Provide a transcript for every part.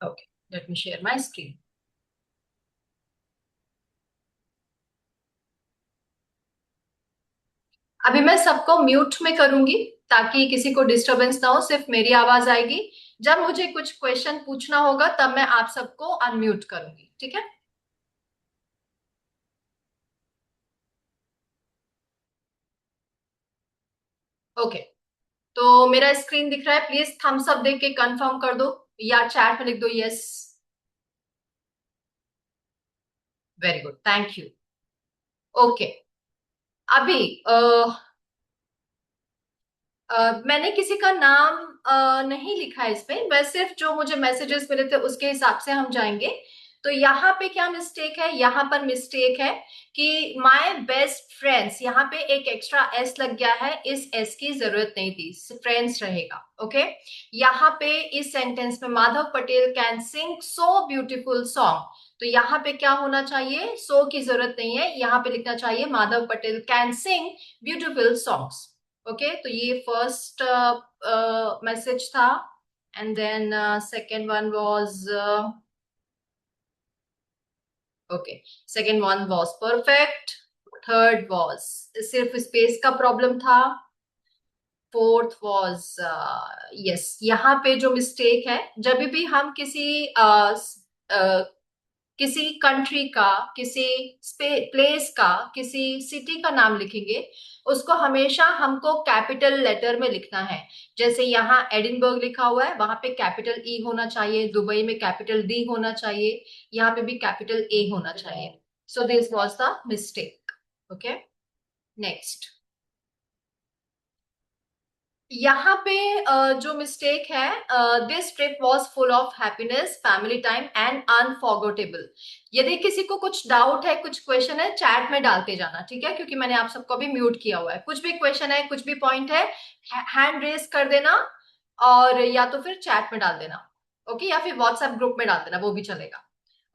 Okay, let me share my screen. अभी मैं सबको म्यूट में करूंगी ताकि किसी को डिस्टरबेंस ना हो, सिर्फ मेरी आवाज आएगी। जब मुझे कुछ क्वेश्चन पूछना होगा तब मैं आप सबको अनम्यूट करूंगी, ठीक है? ओके, तो मेरा स्क्रीन दिख रहा है, प्लीज थम्स अप देख के कंफर्म कर दो या चैट में लिख दो yes. Very good, thank you. Okay, अभी मैंने किसी का नाम नहीं लिखा है इसमें, मैं सिर्फ जो मुझे मैसेजेस मिले थे उसके हिसाब से हम जाएंगे। तो यहाँ पे क्या मिस्टेक है? यहाँ पर मिस्टेक है कि माय बेस्ट फ्रेंड्स, यहाँ पे एक एक्स्ट्रा एस लग गया है, इस एस की जरूरत नहीं थी, फ्रेंड्स रहेगा। ओके, यहाँ पे इस सेंटेंस में Madhav Patel can Singh so beautiful song, तो यहाँ पे क्या होना चाहिए? सो की जरूरत नहीं है, यहाँ पे लिखना चाहिए Madhav Patel can sing beautiful songs. Okay, तो ये फर्स्ट मैसेज था। And then second one was, okay, second one was perfect. Third was सिर्फ स्पेस का प्रॉब्लम था। फोर्थ वाज, यस, यहाँ पे जो मिस्टेक है, जब भी हम किसी कंट्री का, किसी प्लेस का, किसी सिटी का नाम लिखेंगे, उसको हमेशा हमको कैपिटल लेटर में लिखना है। जैसे यहाँ एडिनबर्ग लिखा हुआ है, वहां पे कैपिटल ई होना चाहिए, दुबई में कैपिटल डी होना चाहिए, यहाँ पे भी कैपिटल ए होना चाहिए। So this was the mistake. Okay, next. यहाँ पे जो मिस्टेक है, this trip was full of happiness, family time and unforgettable. यदि किसी को कुछ डाउट है, कुछ क्वेश्चन है, चैट में डालते जाना, ठीक है? क्योंकि मैंने आप सबको भी म्यूट किया हुआ है। कुछ भी क्वेश्चन है, कुछ भी पॉइंट है, हैंड रेस कर देना, और या तो फिर चैट में डाल देना। ओके, या फिर व्हाट्सएप ग्रुप में डाल देना, वो भी चलेगा।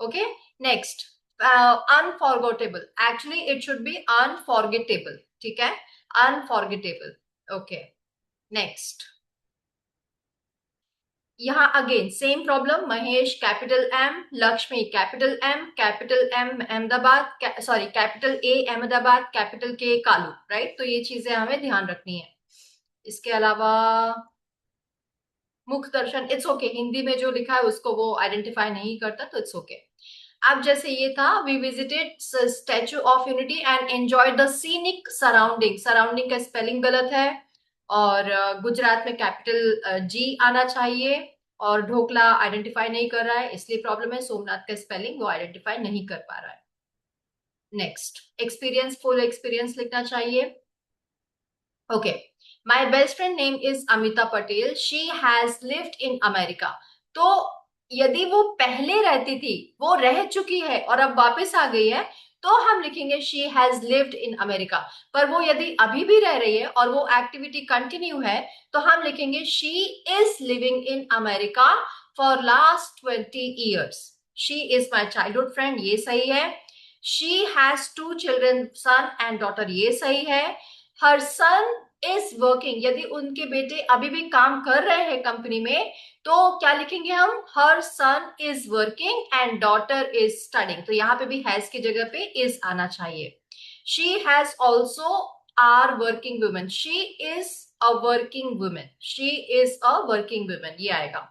Okay, next. Unforgettable, actually it should be unforgettable, ठीक है? अनफॉरगेटेबल। Okay, next. यहाँ again same problem, Mahesh capital M, Lakshmi capital M Ahmedabad, sorry capital A Ahmedabad, capital K Kalu, right? तो ये चीजें हमें ध्यान रखनी है। इसके अलावा मुख दर्शन, इट्स ओके, हिंदी में जो लिखा है उसको वो आइडेंटिफाई नहीं करता, तो इट्स ओके। अब जैसे ये था, we visited statue of unity and enjoy the scenic surrounding, surrounding का स्पेलिंग गलत है, और गुजरात में कैपिटल जी आना चाहिए, और ढोकला आइडेंटिफाई नहीं कर रहा है, इसलिए प्रॉब्लम है। सोमनाथ का स्पेलिंग वो आइडेंटिफाई नहीं कर पा रहा है। नेक्स्ट, एक्सपीरियंस, फुल एक्सपीरियंस लिखना चाहिए। Okay, my best friend name is Amita Patel, she has lived in America. तो यदि वो पहले रहती थी, वो रह चुकी है और अब वापस आ गई है, तो हम लिखेंगे she has lived in America. पर वो यदि अभी भी रह रही है और वो एक्टिविटी कंटिन्यू है, तो हम लिखेंगे she is living in America for last 20 years। She is my childhood friend, ये सही है। She has two children, son and daughter, ये सही है। हर सन इज वर्किंग, यदि उनके बेटे अभी भी काम कर रहे हैं कंपनी में, तो क्या लिखेंगे हम? Her son is working and daughter is studying, तो यहाँ पे भी हैज की जगह पे इज आना चाहिए। She has also are working women, she is a working women, she is a working women, ये आएगा।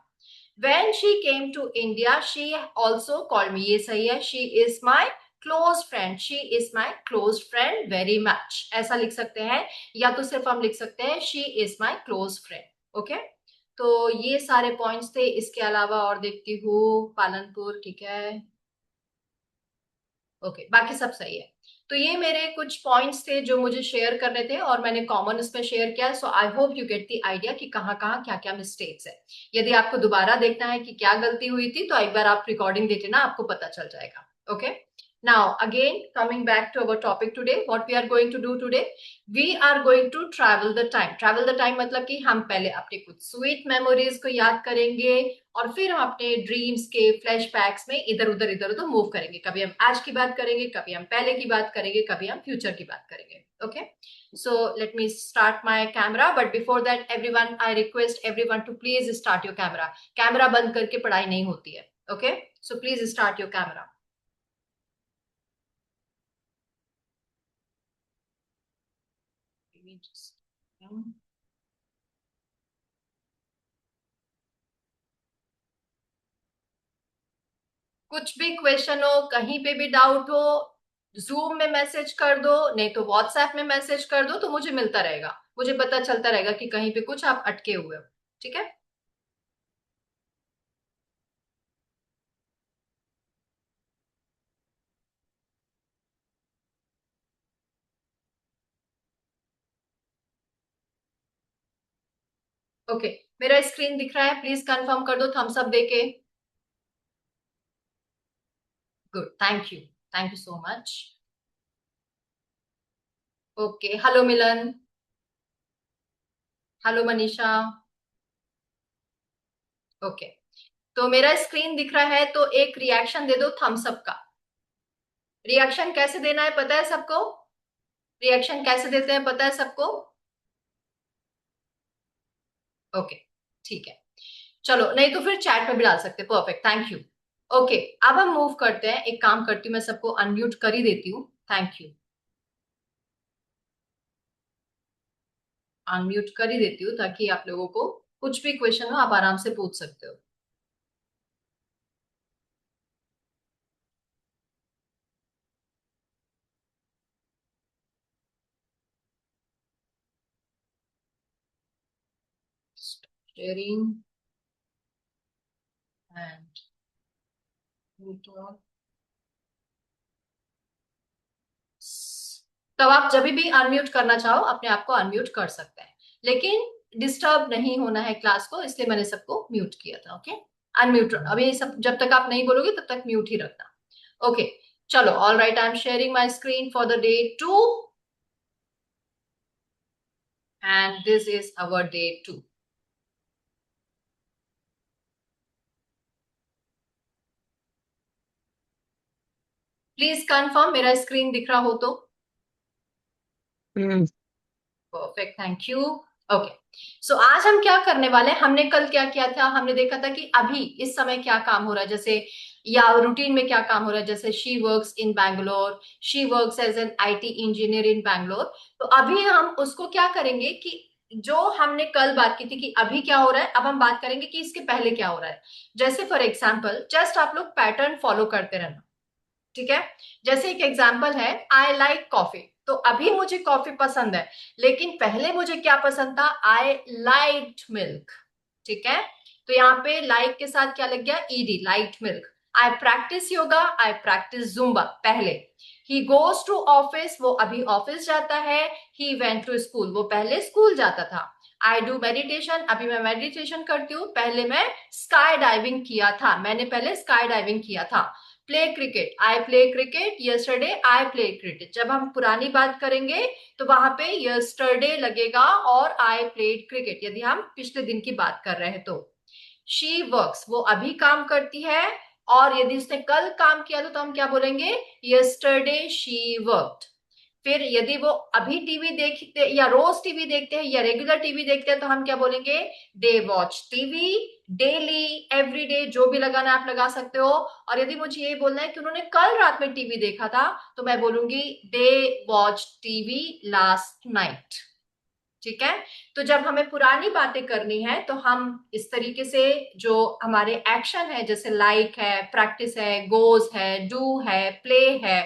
When she came to India, she also called me, ये सही है। She is my close friend, she is my close friend very much, ऐसा लिख सकते हैं, या तो सिर्फ हम लिख सकते हैं she is my close friend। Okay, तो ये सारे पॉइंट्स थे। इसके अलावा और देखती हूँ, पालनपुर, ठीक है, ओके, बाकी सब सही है। तो ये मेरे कुछ पॉइंट्स थे जो मुझे शेयर करने थे, और मैंने कॉमन इसमें शेयर किया। So I hope you get the idea कि कहाँ कहाँ क्या क्या मिस्टेक्स है। यदि आपको दोबारा देखना है कि क्या गलती हुई थी, तो एक बार आप रिकॉर्डिंग देख लेना, आपको पता चल जाएगा। Okay, Now, again, coming back to our topic today, what we are going to do today, we are going to travel the time. Travel the time मतलब कि हम पहले अपने कुछ स्वीट मेमोरीज को याद करेंगे और फिर हम अपने ड्रीम्स के फ्लैशबैक्स में इधर उधर मूव करेंगे. कभी हम आज की बात करेंगे, कभी हम पहले की बात करेंगे, कभी हम फ्यूचर की बात करेंगे. Okay? So let me start my camera. But before that, everyone, I request everyone to please start your camera. Camera बंद करके पढ़ाई नहीं होती है. Okay? So please start your camera. Let me just, कुछ भी क्वेश्चन हो, कहीं पे भी डाउट हो, जूम में मैसेज कर दो, नहीं तो व्हाट्सएप में मैसेज कर दो, तो मुझे मिलता रहेगा. मुझे पता चलता रहेगा कि कहीं पे कुछ आप अटके हुए हो. ठीक है. ओके. मेरा स्क्रीन दिख रहा है, प्लीज कंफर्म कर दो थम्स अप देके. Good, thank you so much. Okay, hello Milan. Hello Manisha. Okay. तो मेरा स्क्रीन दिख रहा है, तो एक रिएक्शन दे दो थम्स अप का. रिएक्शन कैसे देना है पता है सबको? रिएक्शन कैसे देते हैं पता है सबको? ओके, ठीक है. चलो, नहीं तो फिर चैट में भी डाल सकते. Perfect, thank you. ओके, अब हम मूव करते हैं. एक काम करती हूँ, मैं सबको अनम्यूट कर ही देती हूँ. Thank you. अनम्यूट कर ही देती हूँ ताकि आप लोगों को कुछ भी क्वेश्चन हो आप आराम से पूछ सकते हो. शेयरिंग एंड तब आप जब भी अनम्यूट करना चाहो अपने आप को अनम्यूट कर सकते हैं, लेकिन डिस्टर्ब नहीं होना है क्लास को, इसलिए मैंने सबको म्यूट किया था. ओके. अनम्यूट अभी सब, जब तक आप नहीं बोलोगे तब तक म्यूट ही रखना. ओके. चलो, all right, I am sharing my screen for the day 2 and this is our day 2. Please confirm मेरा स्क्रीन दिख रहा हो तो. Perfect, thank you. ओके. सो आज हम क्या करने वाले हैं, हमने कल क्या किया था, हमने देखा था कि अभी इस समय क्या काम हो रहा है, जैसे या रूटीन में क्या काम हो रहा है. जैसे she works in Bangalore, she works as an IT engineer in Bangalore. तो अभी हम उसको क्या करेंगे कि जो हमने कल बात की थी कि अभी क्या हो रहा है, अब हम बात करेंगे कि इसके पहले क्या हो रहा है. जैसे फॉर एग्जाम्पल, जस्ट आप लोग पैटर्न फॉलो करते रहना. ठीक है. जैसे एक एग्जाम्पल है, आई लाइक कॉफी. तो अभी मुझे कॉफी पसंद है, लेकिन पहले मुझे क्या पसंद था, आई लाइक्ड मिल्क. ठीक है. तो यहाँ पे लाइक के साथ क्या लग गया, ईडी, लाइक्ड मिल्क. आई प्रैक्टिस योगा, आई प्रैक्टिस जुम्बा. पहले ही गोज टू ऑफिस, वो अभी ऑफिस जाता है. ही वेंट टू स्कूल, वो पहले स्कूल जाता था. आई डू मेडिटेशन, अभी मैं मेडिटेशन करती हूँ. पहले मैं स्काई डाइविंग किया था, मैंने पहले स्काई डाइविंग किया था. Play cricket, I play cricket. Yesterday I play cricket. जब हम पुरानी बात करेंगे तो वहां पे यस्टरडे लगेगा और आई प्लेड क्रिकेट, यदि हम पिछले दिन की बात कर रहे हैं तो. शी वर्क्स, वो अभी काम करती है. और यदि उसने कल काम किया तो हम क्या बोलेंगे, यस्टरडे शी वर्कड. फिर यदि वो अभी टीवी देखते या रोज टीवी देखते हैं या रेगुलर टीवी देखते हैं तो हम क्या बोलेंगे, they watch TV daily, everyday, जो भी लगाना आप लगा सकते हो. और यदि मुझे ये बोलना है कि उन्होंने कल रात में टीवी देखा था तो मैं बोलूंगी they watch TV last night. ठीक है. तो जब हमें पुरानी बातें करनी है तो हम इस तरीके से, जो हमारे एक्शन है जैसे लाइक है, प्रैक्टिस है, गोज है, डू है, प्ले है,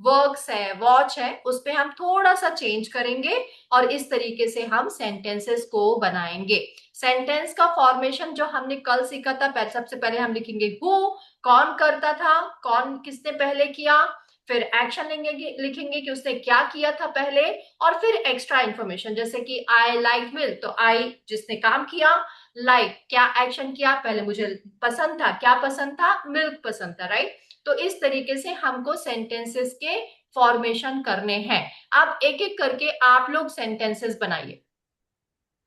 वर्क्स है, वॉच है, उस पे हम थोड़ा सा चेंज करेंगे और इस तरीके से हम सेंटेंसेस को बनाएंगे. सेंटेंस का फॉर्मेशन जो हमने कल सीखा था, सबसे पहले हम लिखेंगे हु, कौन करता था, कौन किसने पहले किया. फिर एक्शन लिखेंगे कि उसने क्या किया था पहले. और फिर एक्स्ट्रा इंफॉर्मेशन जैसे कि आई लाइक मिल्क, तो आई जिसने काम किया, लाइक क्या एक्शन किया, पहले मुझे पसंद था, क्या पसंद था, मिल्क पसंद था, राइट. तो इस तरीके से हमको सेंटेंसेस के फॉर्मेशन करने हैं। अब एक एक करके आप लोग सेंटेंसेस बनाइए।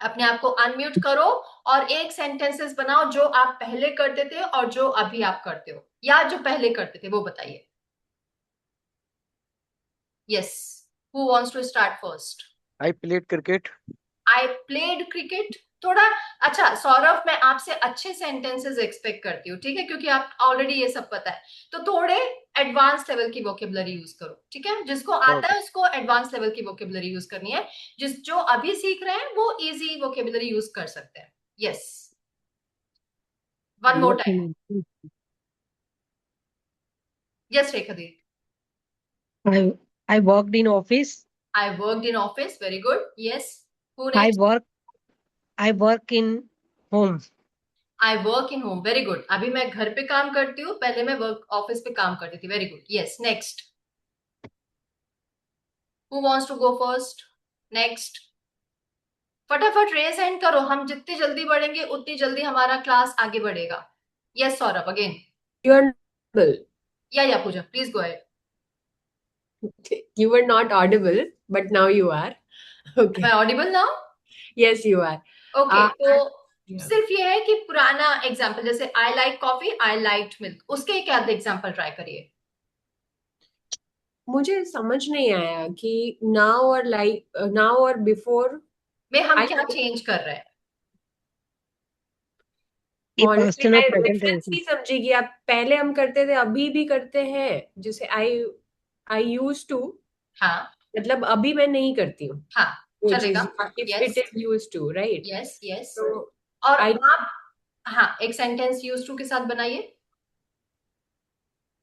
अपने आप को अनम्यूट करो और एक सेंटेंसेस बनाओ जो आप पहले करते थे और जो अभी आप करते हो, या जो पहले करते थे वो बताइए। Yes, who wants to start first? I played cricket. I played cricket. थोड़ा अच्छा सौरभ, मैं आपसे अच्छे सेंटेंसेस एक्सपेक्ट करती हूँ, ठीक है, क्योंकि आप ऑलरेडी ये सब पता है। तो थोड़े एडवांस लेवल की वोकेबलरी यूज करो, ठीक है, जिसको आता Okay. है उसको एडवांस लेवल की वोकेबलरी यूज करनी है। जो अभी सीख रहे हैं वो इजी वोकेबलरी यूज कर सकते हैं। Yes, one more Work time. in yes Rekha the. I worked in office. I worked in office, very good. Yes, who I next? work I work in home. I work in home, very good. अभी मैं घर पे काम करती हूँ, पहले मैं work office पे काम करती थी, very good. Yes, next. Who wants to go first? Next, फटाफट रेज हैंड करो, हम जितनी जल्दी बढ़ेंगे उतनी जल्दी हमारा क्लास आगे बढ़ेगा। Yes Saurabh, again. You are audible. Yeah Pooja, please go ahead. You were not audible, but now you are. मैं Okay. Audible now? Yes, you are. Okay, तो Yeah. सिर्फ ये है कि पुराना एग्जाम्पल, जैसे I like coffee, I like milk, उसके क्या एग्जाम्पल ट्राई करिए। मुझे समझ नहीं आया कि now और like now और before. में हम I क्या चेंज कर रहे हैं? ये honestly past मैं और present रेफरेंस tense नहीं समझी कि आप पहले हम करते थे अभी भी करते हैं। जैसे I used to, हाँ मतलब अभी मैं नहीं करती हूँ, हाँ, which चलेगा। is if yes it is used to, right? Yes yes. So और I आप, हाँ, एक सेंटेंस यूज टू के साथ बनाइए।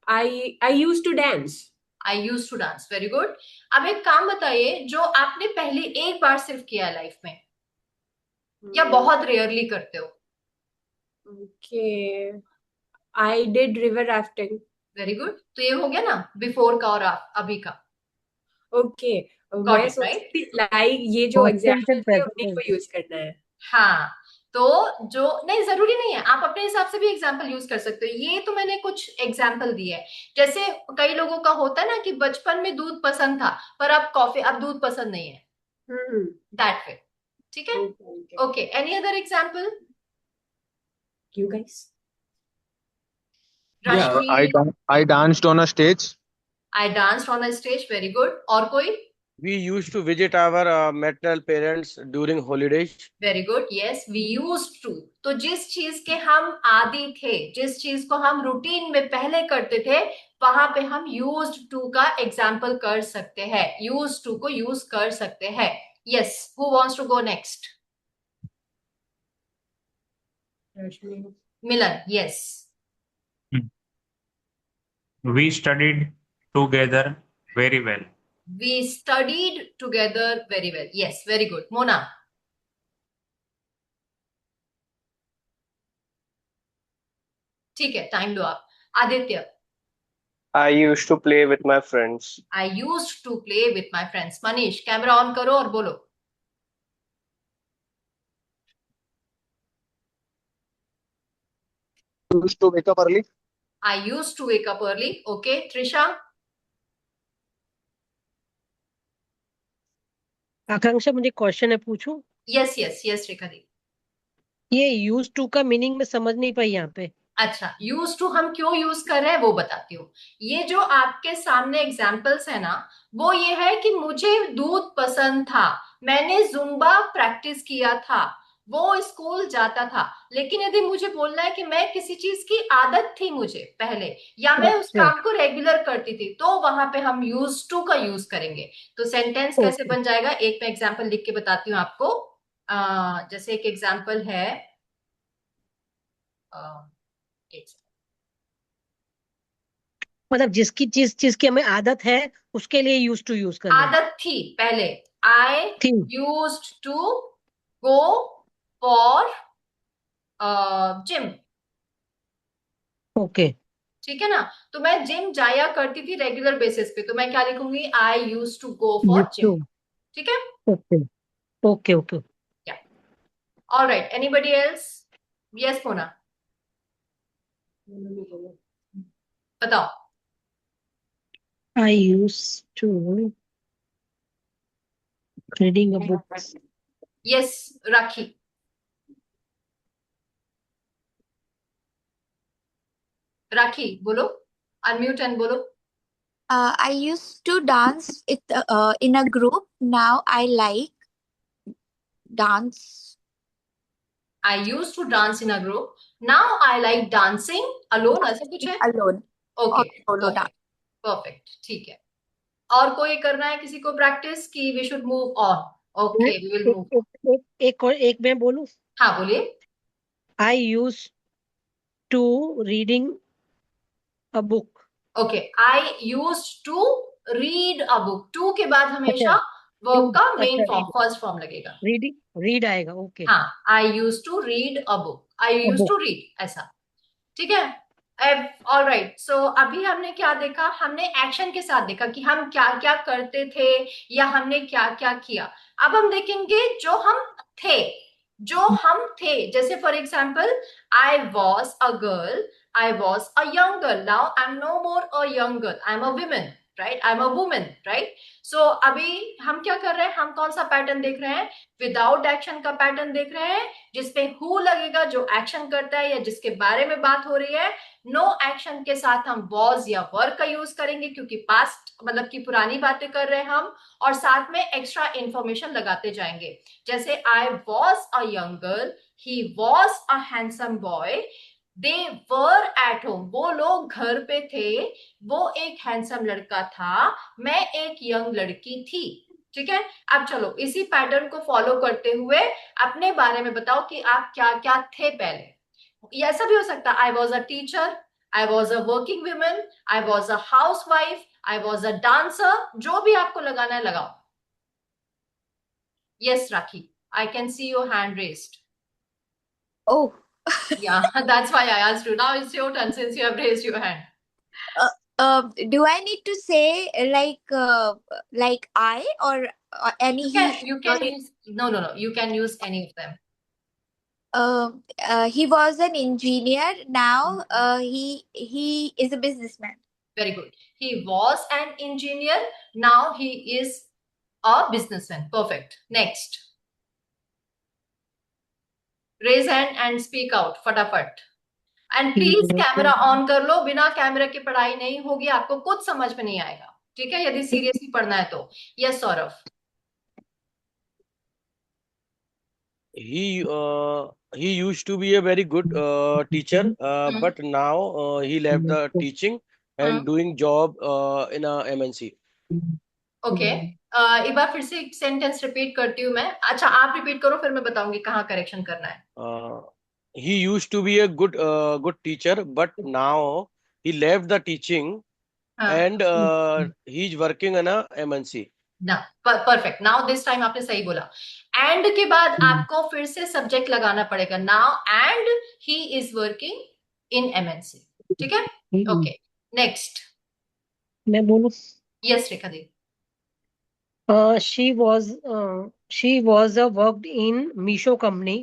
I used to dance. I use to dance, very good. अब एक काम बताइए जो आपने पहले एक बार सिर्फ किया है लाइफ में, या बहुत रेयरली करते हो। Okay. I did river rafting. Very good, तो ये हो गया ना बिफोर का और अभी का। ओके, गॉट मैं इट सोचती राइट? थी लाइक ये जो past tense एग्जाम्पल and थे present उन्हीं tense. को यूज करना है। हाँ, तो जो नहीं, जरूरी नहीं है, आप अपने हिसाब से भी एग्जाम्पल यूज कर सकते हो। ये तो मैंने कुछ एग्जाम्पल दिए है। जैसे कई लोगों का होता है ना कि बचपन में दूध पसंद था पर अब कॉफी, अब दूध पसंद नहीं है, हम्म। That way. ठीक है, Okay. Okay, any other example? You guys? Yeah, Rashmi. I danced on a stage. I danced on a stage, very good. और कोई? We used to visit our maternal parents during holidays. Very good, yes, we used to. तो जिस चीज के हम आदी थे, जिस चीज को हम रूटीन में पहले करते थे, वहां पे हम यूज्ड टू का एग्जाम्पल कर सकते हैं, यूज्ड टू को यूज कर सकते हैं। Yes, who wants to go next? Rashmi. Milan, yes. We studied together very well. We studied together very well, yes, very good. Mona? ठीक है, टाइम लो आप। Aditya? I used to play with my friends. I used to play with my friends. Manish, camera on करो और बोलो। Used to wake up early. I used to wake up early, okay. Trisha? Akanksha, मुझे question है, पूछूं? यस यस यस रेखा दी। ये use to का meaning में समझ नहीं पाई यहाँ पे। अच्छा, यूज टू हम क्यों यूज कर रहे हैं वो बताती हूँ। ये जो आपके सामने एग्जाम्पल्स है ना, वो ये है कि मुझे दूध पसंद था, मैंने जुम्बा प्रैक्टिस किया था, वो स्कूल जाता था। लेकिन यदि मुझे बोलना है कि मैं किसी चीज की आदत थी मुझे पहले, या मैं उस अच्छा, काम को रेगुलर करती थी, तो वहां पे हम यूज टू का यूज करेंगे। तो सेंटेंस कैसे ओके। बन जाएगा, एक मैं एग्जाम्पल लिख के बताती हूँ आपको। जैसे एक एग्जाम्पल है, एक मतलब जिसकी जिस चीज की हमें आदत है उसके लिए यूज टू यूज करना है। आदत थी पहले। आई थी। Used to go for gym. Okay. ठीक है ना, तो मैं जिम जाया करती थी रेगुलर बेसिस पे, तो मैं क्या लिखूंगी, I use to go use for gym. To. ठीक है, okay okay okay. Yeah alright, anybody else? Yes Mona, बताओ। I used to reading a book. Yes Rakhi. Rakhi बोलो, अनम्यूट एंड बोलो. I used to dance in a group. Now I like dance I used to dance in a group. Now I like dancing alone. ऐसा कुछ है? alone or okay solo dance. Perfect, ठीक है. और कोई करना है किसी को प्रैक्टिस की we should move on? Okay we will move. एक मैं बोलूं. हाँ बोलिए. I used to reading a book. Okay I used to read a book. To के बाद हमेशा वर्ब का मेन फॉर्म फर्स्ट फॉर्म लगेगा. रीड आएगा. ओके. हाँ I use to read a book. I use to read ऐसा. ठीक है. All right. सो अभी हमने क्या देखा? हमने एक्शन के साथ देखा कि हम क्या क्या करते थे या हमने क्या क्या किया. अब हम देखेंगे जो हम थे. जैसे for example I was a girl, I was a young girl. Now I'm no more a young girl. I'm a woman, right? I'm a woman, right? So अभी हम क्या कर रहे हैं? हम कौन सा पैटर्न देख रहे हैं? विदाउट एक्शन का पैटर्न देख रहे हैं, जिसपे who लगेगा, जो एक्शन करता है या जिसके बारे में बात हो रही है. नो एक्शन के साथ हम was या were का यूज करेंगे क्योंकि पास्ट मतलब की पुरानी बातें कर रहे हैं हम, और साथ में एक्स्ट्रा इंफॉर्मेशन लगाते जाएंगे. जैसे I was a young girl, he was a handsome boy, they were at home, वो लोग घर पे थे, वो एक हैंडसम लड़का था, मैं एक यंग लड़की थी. ठीक है. अब चलो इसी पैटर्न को फॉलो करते हुए अपने बारे में बताओ कि आप क्या क्या थे पहले. ये ऐसा भी हो सकता है I was a teacher, I was a working women, I was a house wife, I was a dancer. जो भी आपको लगाना है लगाओ. Yes rakhi, I can see your hand raised. Oh, Yeah, that's why I asked you. Now it's your turn since you have raised your hand. do I need to say like I or any You can use no. You can use any of them. he was an engineer. Now he is a businessman. Very good. He was an engineer. Now he is a businessman. Perfect. Next. Raise hand and speak out. फटाफट. And please camera on कर लो. बिना camera के पढ़ाई नहीं होगी, आपको कुछ समझ में नहीं आएगा. ठीक है. यदि सीरियसली पढ़ना है तो. Yes Saurabh. He used to be a very good teacher, but now he left the teaching and doing job in a MNC. Okay. एक बार फिर से एक सेंटेंस रिपीट करती हूँ मैं. अच्छा आप रिपीट करो, फिर मैं बताऊंगी कहाँ करेक्शन करना है. He used to be a good teacher, but now he left the teaching and he's working in a MNC. ना परफेक्ट. नाउ दिस टाइम आपने सही बोला. एंड के बाद आपको फिर से सब्जेक्ट लगाना पड़ेगा. Now and he is working in MNC. ठीक है. Okay next. मैं बोलूं. Yes Rekha the. She was worked in Misho company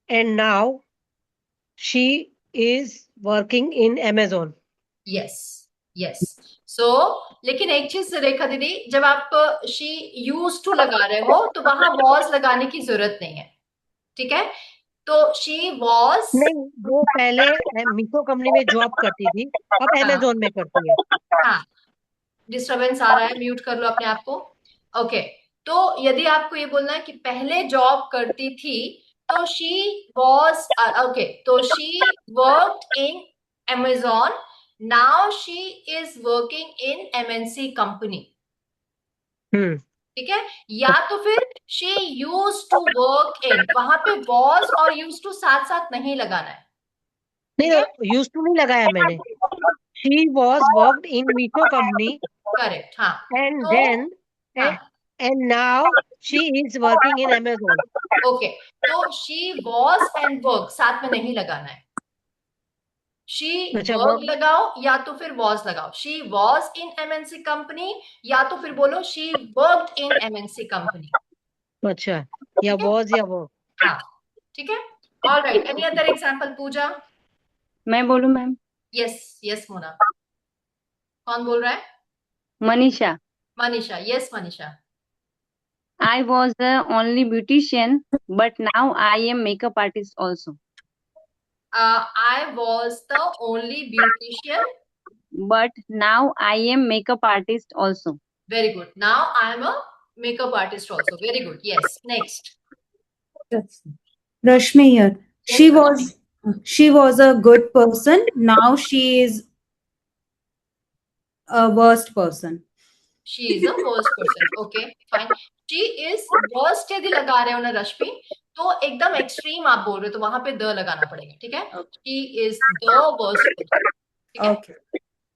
and now she is working in Amazon. Yes. So लेकिन एक चीज रेखा दीदी, जब आप शी यूज टू लगा रहे हो तो वहां वॉज लगाने की जरूरत नहीं है. ठीक है. तो शी वॉज नहीं, वो पहले मीशो कंपनी में जॉब करती थी, अब Amazon में करती है. हाँ डिस्टरबेंस आ रहा है, म्यूट कर लो अपने आप को. ओके. तो यदि आपको ये बोलना है कि पहले जॉब करती थी तो शी वॉज ओके, तो she worked in Amazon. Now she is working in MNC company. ठीक है. या तो फिर she use to work in, वहां पे वॉज और यूज टू साथ साथ नहीं लगाना है. नहीं, यूज टू नहीं लगाया मैंने. She was worked in Misho company. Correct. हाँ. And तो, then and now she is working in Amazon. Okay. तो शी वॉज एंड वर्क साथ में नहीं लगाना है. शी वर्क लगाओ या तो फिर वॉज लगाओ. She was in MNC company या तो फिर बोलो she worked in MNC company. अच्छा, या वॉज या वर्क. हाँ ठीक है. All right. Any other example Pooja? मैं बोलूं मैम. यस मोना. कौन बोल रहा है? Manisha. Manisha, yes, Manisha. I was the only beautician, but now I am makeup artist also. I was the only beautician. But now I am makeup artist also. Very good. Now I am a makeup artist also. Very good. Yes. Next. Rashmi here. Yes, She was a good person. Now she is a worst person. She is a worst person. Okay, fine. She is worst यदि लगा रहे हो ना रश्मि, तो एकदम extreme आप बोल रहे हो तो वहां पे द लगाना पड़ेगा, ठीक है? She is the worst person. ठीक है? Okay.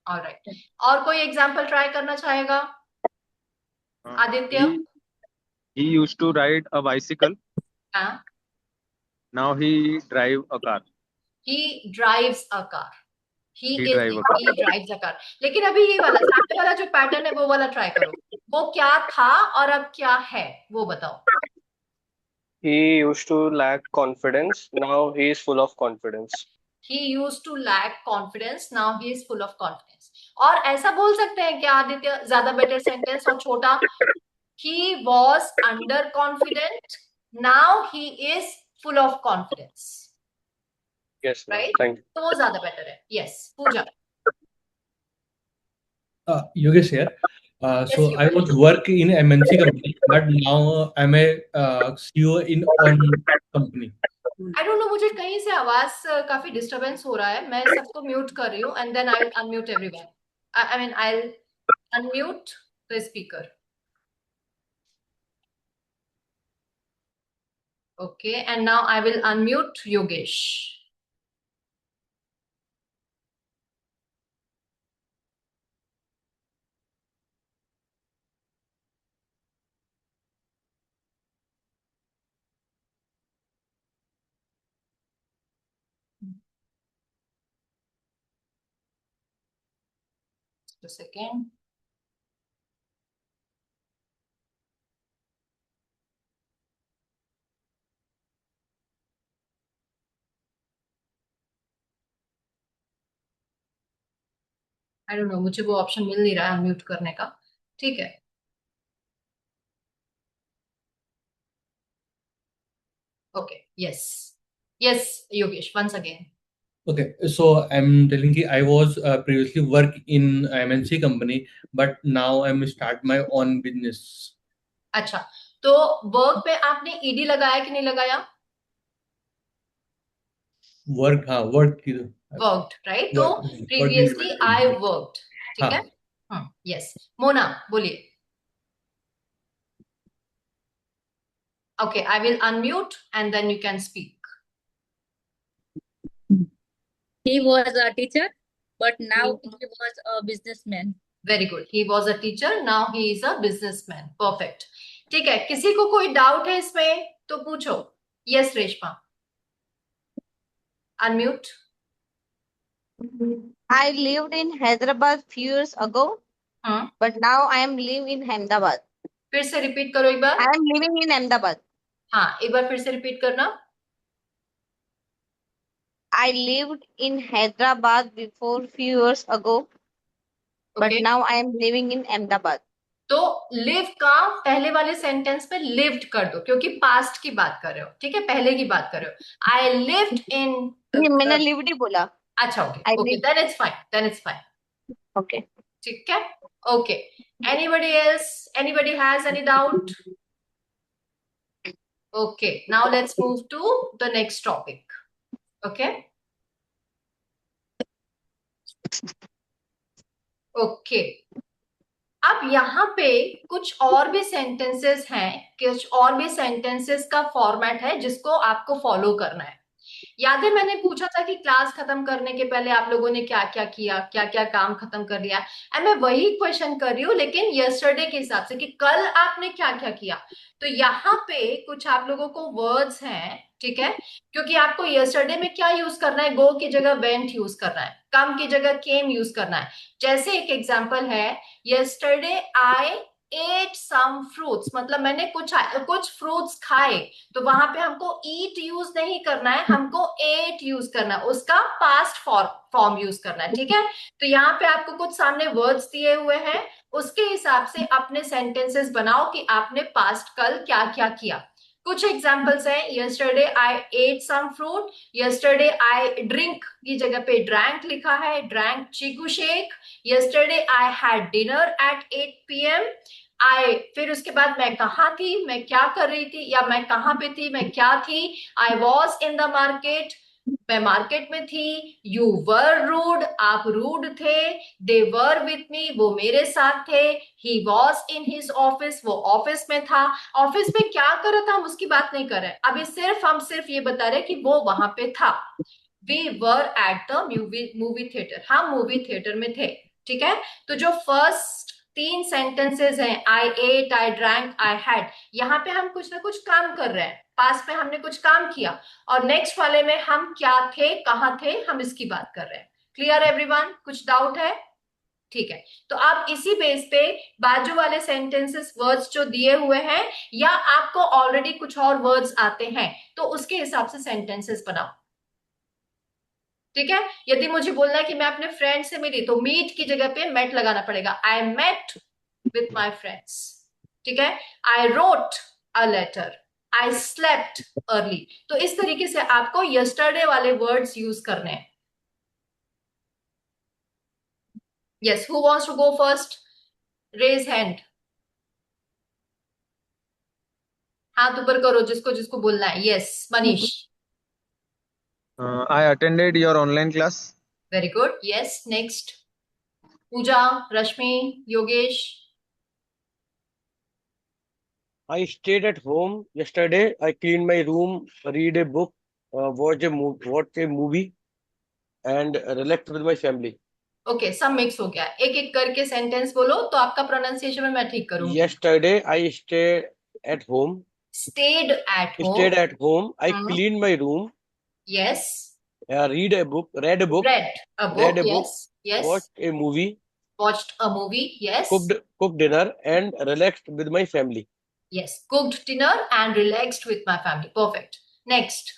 Alright. और कोई एग्जाम्पल ट्राई करना चाहेगा? Aditya? He used to ride a bicycle. हाँ. Now he drive a car. He drives a car. He drive a car. drives a car. लेकिन अभी ये वाला सामने वाला जो पैटर्न है वो वाला ट्राई करो. वो क्या था और अब क्या है वो बताओ. He used to lack confidence. Now he is full of confidence. He used to lack confidence. Now he is full of confidence. और ऐसा बोल सकते हैं क्या आदित्य? ज्यादा बेटर सेंटेंस और छोटा. He was underconfident. Now he is full of confidence. Yes, ma'am. Right? Thank you. तो वो ज्यादा बेटर है. Yes. Puja. Yogesh here. So I was work in MNC company, but now I'm a CEO in one company. I don't know, मुझे कहीं से आवाज काफी disturbance हो रहा है. मैं सबको म्यूट कर रही हूँ and then I will unmute everyone. I mean I'll unmute the speaker. Okay, and now I will unmute Yogesh. Just a second. I don't know, मुझे वो ऑप्शन मिल नहीं रहा है अनम्यूट करने का. ठीक है. Okay. Yes. Yes, Yogesh. Once again. Okay, so I'm telling you, I was previously work in MNC company, but now I'm start my own business. अच्छा, तो वर्क पे आपने ईडी लगाया कि नहीं लगाया? Work, हाँ, work. Worked, right? तो previously I worked. ठीक है? Yes. मोना, बोलिए. Okay, I will unmute and then you can speak. He was a teacher, but now he was a businessman. Very good. He was a teacher, now he is a businessman. Perfect. ठीक है, किसी को कोई doubt है इसमें तो पूछो. Yes, Reshma. Unmute. I lived in Hyderabad few years ago, but now I am living in Ahmedabad. फिर से रिपीट करो एक बार. I am living in Ahmedabad. हाँ, एक बार फिर से रिपीट करना. I lived in Hyderabad before few years ago, but now I am living in Ahmedabad. तो लिव का पहले वाले सेंटेंस पे लिव्ड कर दो क्योंकि पास्ट की बात कर रहे हो. ठीक है, पहले की बात कर रहे हो. I lived in. मैंने लिव्ड ही बोला. अच्छा, okay okay, then it's fine, then it's fine. Okay, ठीक है. Okay, anybody else? Anybody has any doubt? Okay, now let's move to the next topic. Okay okay. अब यहाँ पे कुछ और भी सेंटेंसेस हैं, कुछ और भी सेंटेंसेस का फॉर्मेट है जिसको आपको फॉलो करना है. याद है मैंने पूछा था कि क्लास खत्म करने के पहले आप लोगों ने क्या क्या किया, क्या क्या काम खत्म कर लिया. एंड मैं वही क्वेश्चन कर रही हूँ लेकिन यस्टरडे के हिसाब से कि कल आपने क्या क्या किया. तो यहाँ पे कुछ आप लोगों को वर्ड्स हैं, ठीक है, क्योंकि आपको यस्टरडे में क्या यूज करना है? गो की जगह वेंट यूज करना है, कम की जगह केम यूज करना है. जैसे एक एग्जाम्पल है, yesterday I ate some fruits, मतलब मैंने कुछ फ्रूट्स खाए, तो वहां पे हमको eat यूज नहीं करना है, हमको ate यूज करना है, उसका पास्ट फॉर्म यूज करना है, ठीक है। तो यहाँ पे आपको कुछ सामने वर्ड्स दिए हुए हैं, उसके हिसाब से अपने सेंटेंसेस बनाओ कि आपने पास्ट कल क्या क्या किया। कुछ एग्जांपल्स हैं, yesterday I ate some fruit, yesterday I drink की जगह पे ड्रैंक लिखा है, drank chikoo shake, yesterday I had dinner at 8 PM। फिर उसके बाद मैं कहाँ थी, मैं क्या कर रही थी, या मैं कहाँ पे थी, मैं क्या थी, I was in the market, मैं मार्केट में थी, यू वर रूड, आप रूड थे, दे वर विथ मी, वो मेरे साथ थे, he was in his office, वो ऑफिस में था। ऑफिस में क्या कर रहा था हम उसकी बात नहीं कर रहे, अभी हम सिर्फ ये बता रहे कि वो वहां पे था। We were at the movie theatre, हम मूवी थिएटर में थे, ठीक है। तो जो फर्स्ट 3 सेंटेंसेस हैं, I ate, I drank, I had, यहाँ पे हम कुछ ना कुछ काम कर रहे हैं, पास में हमने कुछ काम किया, और नेक्स्ट वाले में हम क्या थे, कहाँ थे, हम इसकी बात कर रहे हैं। क्लियर एवरीवन, कुछ डाउट है? ठीक है, तो आप इसी बेस पे बाजू वाले सेंटेंसेस वर्ड्स जो दिए हुए हैं, या आपको ऑलरेडी कुछ और वर्ड्स आते हैं, तो उसके हिसाब से सेंटेंसेस बनाओ, ठीक है। यदि मुझे बोलना है कि मैं अपने फ्रेंड से मिली, तो मीट की जगह पे मेट लगाना पड़ेगा, I met with my friends, ठीक है। I wrote a letter, I slept early. तो इस तरीके से आपको यस्टरडे वाले वर्ड्स यूज करने हैं। Yes, who wants to go first? Raise hand, हाथ ऊपर करो जिसको जिसको बोलना है। Yes, Manish. I attended your online class. Very good, yes, next. Pooja, Rashmi, Yogesh. I stayed at home yesterday. I cleaned my room, read a book, watch a movie, and relaxed with my family. Okay, सब mix हो गया, एक एक करके sentence बोलो, तो आपका pronunciation में मैं ठीक करूंगी। Yesterday I stayed at home. Stayed at home. Stayed at home. I cleaned my room. Yes. Read a book. Read a book. Read a book. Read a Yes. book. Yes. Watched a movie. Watched a movie. Yes. Cooked dinner and relaxed with my family. Yes. Cooked dinner and relaxed with my family. Perfect. Next.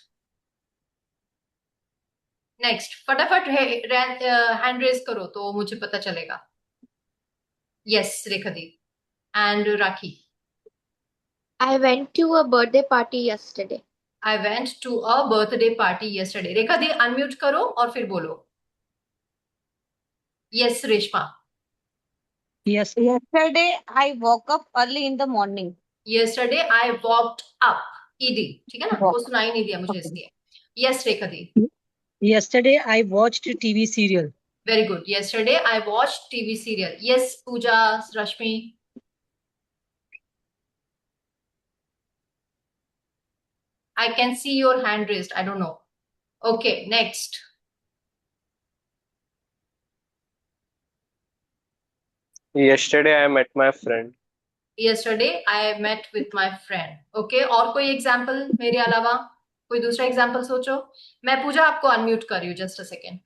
Next. फटाफट hand raise करो तो मुझे पता चलेगा। Yes, Rekha the and rakhi. I went to a birthday party yesterday. I went to a birthday party yesterday. Rekha the unmute करो और फिर बोलो। Yes, Reshma. Yes. Yesterday, I woke up early in the morning. Yesterday, I walked up. ED, ठीक है ना? वो सुनाई नहीं दिया मुझे इसलिए। Yes, Rekha the. Yesterday I watched TV serial. Very good. Yesterday, I watched TV serial. Yes, Pooja, Rashmi. I can see your hand raised. I don't know. Okay, next. Yesterday I met my friend. Yesterday, I met with my friend. Okay, और कोई example मेरे अलावा? कोई दूसरा example सोचो। मैं पूजा आपको unmute कर रही हूँ, जस्ट अ सेकेंड।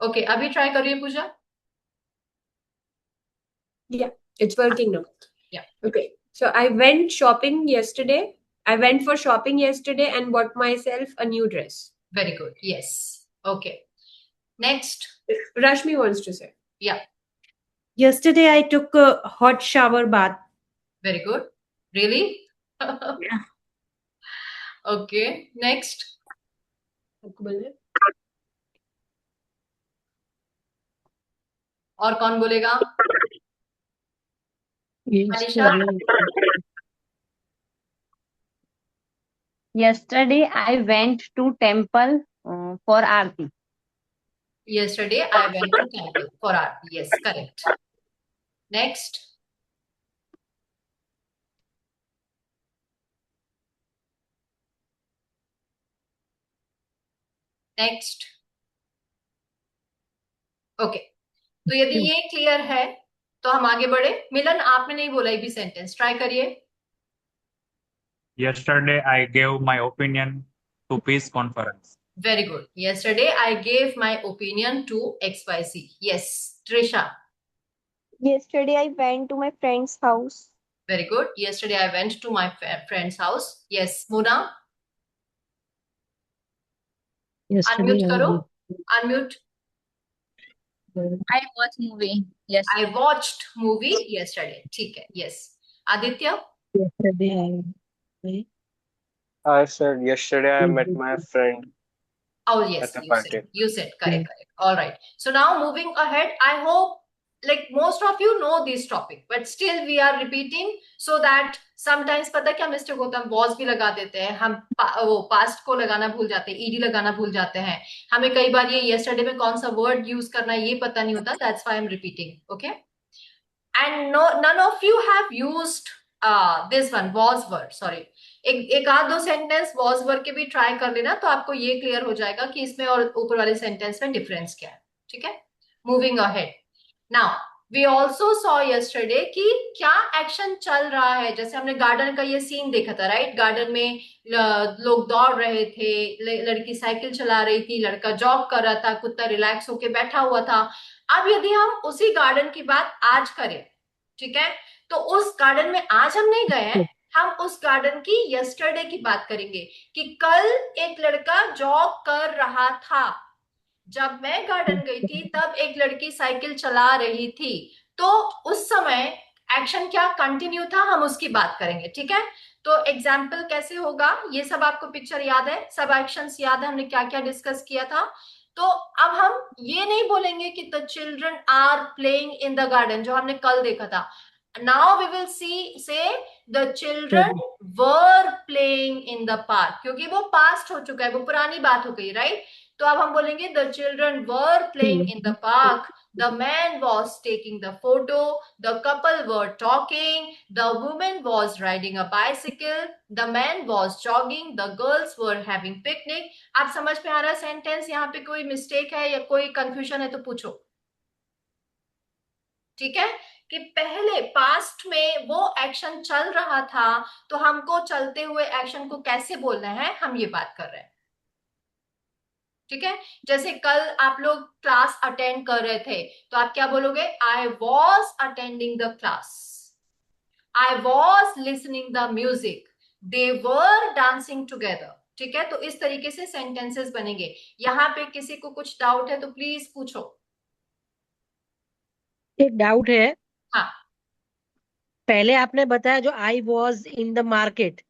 ओके, अभी ट्राई करिए पूजा। Yeah, it's working now. Yeah. Okay. So I went shopping yesterday. I went for shopping yesterday and bought myself a new dress. Very good. Yes. Okay. Next. Rashmi wants to say. Yeah. Yesterday I took a hot shower bath. Very good. Really? Yeah. Okay. Next. और कौन बोलेगा? Anisha? Yesterday I went to temple for Aarti. Yesterday I went to temple for Aarti. Yes, correct. Next. Next. Okay. तो यदि ये clear है तो हम आगे बढ़े। मिलन, आपने नहीं बोला ये भी सेंटेंस, ट्राई करिए। Yesterday I gave my opinion to peace conference. Very good. Yesterday I gave my opinion to XYZ. Yes, Trisha. Yesterday I went to my friend's house. Very good. Yesterday I went to my friend's house. Yes, Muna. Yesterday Unmute karo. Unmute. I watched movie. Yes. I watched movie yesterday. ठीक है. Yes. Aditya. Yesterday I said yesterday I met my friend Oh yes, at a you party. said. You said. Correct, correct. All right. So now moving ahead, I hope like most of you know this topic, but still we are repeating so that sometimes पता क्या mistake होता है, हम was भी लगा देते हैं, हम वो past को लगाना भूल जाते हैं, ed लगाना भूल जाते हैं, हमें कई बार ये yesterday में कौन सा word use करना है ये पता नहीं होता. That's why I'm repeating. Okay. And no, none of you have used this one was word. Sorry. एक आध दो सेंटेंस वॉज वर्ड के भी ट्राई कर लेना तो आपको ये क्लियर हो जाएगा कि इसमें और ऊपर वाले सेंटेंस में डिफरेंस क्या है. ठीक है. Moving ahead. Now we also saw yesterday कि क्या एक्शन चल रहा है. जैसे हमने गार्डन का ये सीन देखा था, राइट. गार्डन में लोग दौड़ रहे थे, लड़की साइकिल चला रही थी, लड़का जॉग कर रहा था, कुत्ता रिलैक्स होके बैठा हुआ था. अब यदि हम उसी गार्डन की बात आज करें, ठीक है, तो उस गार्डन में आज हम नहीं गए हैं, हम उस गार्डन की यस्टरडे की बात करेंगे कि कल एक लड़का जॉग कर रहा था. जब मैं गार्डन गई थी तब एक लड़की साइकिल चला रही थी. तो उस समय एक्शन क्या कंटिन्यू था, हम उसकी बात करेंगे. ठीक है. तो एग्जाम्पल कैसे होगा, ये सब आपको पिक्चर याद है, सब एक्शंस याद है, हमने क्या क्या डिस्कस किया था. तो अब हम ये नहीं बोलेंगे कि the children are playing in the garden, जो हमने कल देखा था. Now we will say the children were playing in the park, क्योंकि वो past हो चुका है, वो पुरानी बात हो गई, right? तो अब हम बोलेंगे the children were playing in the park, the man was taking the photo, the couple were talking, the woman was riding a bicycle, the man was jogging, the girls were having picnic. आप समझ में आ रहा है sentence? यहाँ पे कोई mistake है या कोई कंफ्यूजन है तो पूछो. ठीक है. कि पहले पास्ट में वो एक्शन चल रहा था तो हमको चलते हुए एक्शन को कैसे बोलना है, हम ये बात कर रहे हैं. ठीक है. जैसे कल आप लोग क्लास अटेंड कर रहे थे तो आप क्या बोलोगे, I was attending the class, I was listening the music, they were dancing together. ठीक है. तो इस तरीके से सेंटेंसेस बनेंगे. यहाँ पे किसी को कुछ डाउट है तो प्लीज पूछो. एक डाउट है. हाँ. पहले आपने बताया जो I was in the market,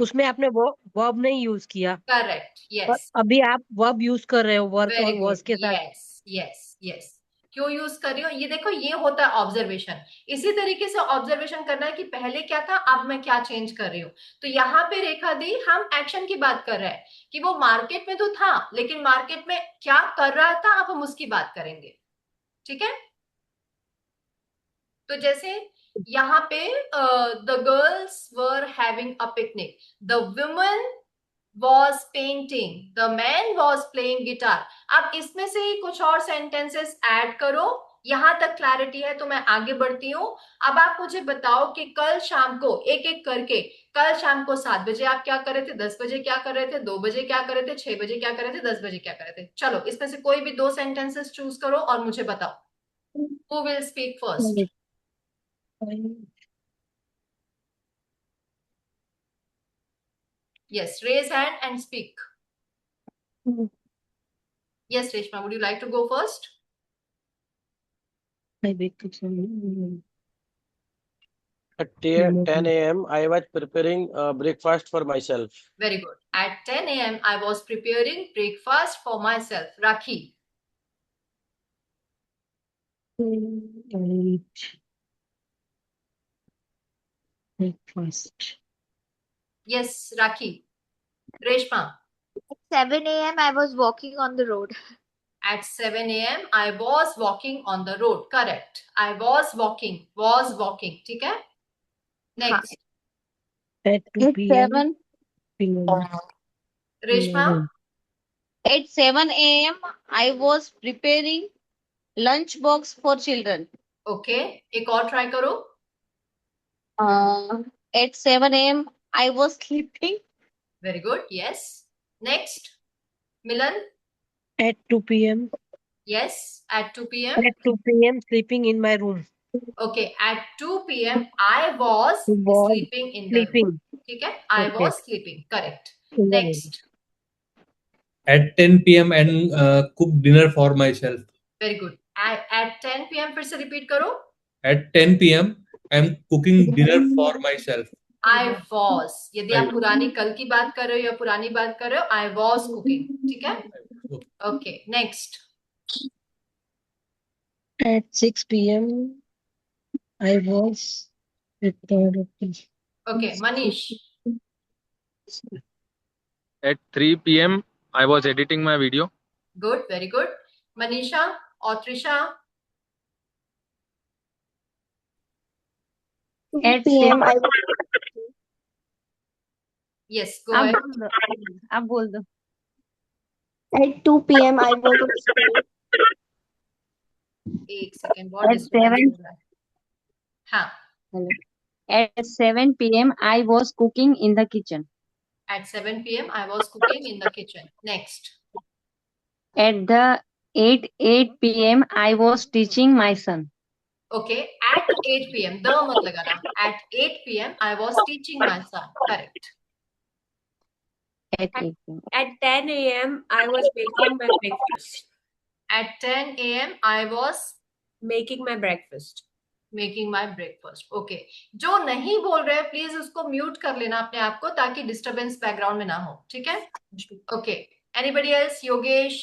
उसमें आपने वर्ब नहीं यूज किया. करेक्ट. यस. अभी आप वर्ब यूज कर रहे हो वर्क और वॉज के साथ. Yes yes yes. क्यों यूज कर रही हो, ये देखो, ये होता है ऑब्जर्वेशन. इसी तरीके से ऑब्जर्वेशन करना है कि पहले क्या था, अब मैं क्या चेंज कर रही हूँ. तो यहाँ पे रेखा दी हम एक्शन की बात कर रहे हैं कि वो मार्केट में तो था लेकिन मार्केट में क्या कर रहा था, अब हम उसकी बात करेंगे. ठीक है. तो जैसे यहाँ पे the girls were having a picnic, the woman was painting, the man was playing guitar. अब इसमें से ही कुछ और सेंटेंसेस ऐड करो. यहां तक क्लैरिटी है तो मैं आगे बढ़ती हूँ. अब आप मुझे बताओ कि कल शाम को एक एक करके, कल शाम को 7 बजे आप क्या कर रहे थे, 10 बजे क्या कर रहे थे, 2 बजे क्या कर रहे थे, 6 बजे क्या कर रहे थे, 10 बजे क्या कर रहे थे. चलो इसमें से कोई भी 2 सेंटेंसेस चूज करो और मुझे बताओ. Who will speak first? Yes, raise hand and speak. Yes, Reshma, would you like to go first? At 10 a.m. I was preparing breakfast for myself. Very good. At 10 a.m. I was preparing breakfast for myself. Rakhi. Breakfast. Yes, Rakhi. Reshma. At 7 a.m. I was walking on the road. At 7 a.m. I was walking on the road. Correct. I was walking. Was walking. ठीक है? Next. At 2 p.m. Reshma. At 7 a.m. I was preparing lunch box for children. Okay. एक और try करो. At 7 a.m. I was sleeping. Very good. Yes. Next Milan. At 2 p.m. Yes, at 2 p.m. At 2 p.m. sleeping in my room. Okay, at 2 p.m. I was Was sleeping in the room. sleeping. ठीक है, I Okay. was sleeping. Correct. In the room. Next. At 10 p.m. and cook dinner for myself. Very good. At 10 p.m. फिर से repeat करो. At 10 p.m. I am cooking dinner for myself. I was. यदि आप पुरानी कल की बात कर रहे हो या पुरानी बात कर रहे हो, I was cooking. ठीक है? Okay. Next. At 6 p.m. I was prepared. Okay, Manish. At 3 p.m. I was editing my video. Good, very good. Manisha or Trisha? At 7 I Yes, go ahead. आप बोल दो. At 2 p.m. I was एक second बहुत At disturbance 7 हो रहा है. हाँ. At 7 p.m. I was cooking in the kitchen. At 7 p.m. I was cooking in the kitchen. Next. At the 8 p.m. I was teaching my son. Okay, at 8 p.m. the मत लगाना. At 8 p.m. I was teaching my son. Correct. At 8 p.m. At 10 a.m. I was making my breakfast. At 10 a.m. I was Making my breakfast. Making my breakfast. Okay, जो नहीं बोल रहे please उसको mute कर लेना अपने आप को ताकि डिस्टरबेंस बैकग्राउंड में ना हो. ठीक है? Okay, anybody else? Yogesh.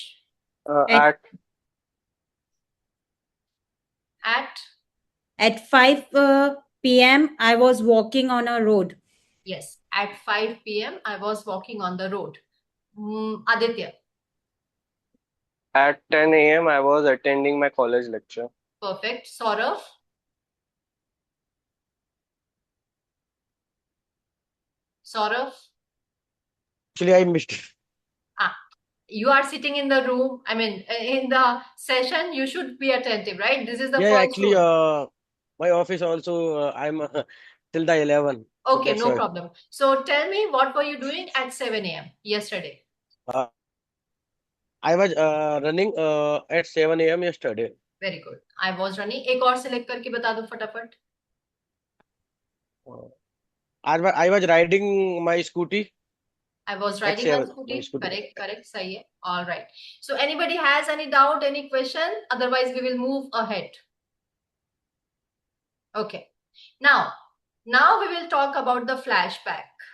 At 5 p.m. I was walking on a road. Yes, at 5 p.m. I was walking on the road. Aditya. At 10 a.m. I was attending my college lecture. Perfect. Saurav. Saurav. Actually, I missed it. You are sitting in the room. I mean, in the session, you should be attentive, right? This is the Yeah, first actually, rule. my office also, I'm till the 11. Okay, That's no why. problem. So tell me, what were you doing at 7 a.m. yesterday? I was running at 7 a.m. yesterday. Very good. I was running. एक और select करके बता दो फटाफट. I was riding my scooty. I was at riding my 7. scooty. My scooty. Correct. सही है. All right. So anybody has any doubt, any question? Otherwise, we will move ahead. Okay. Now we will talk about the flashback.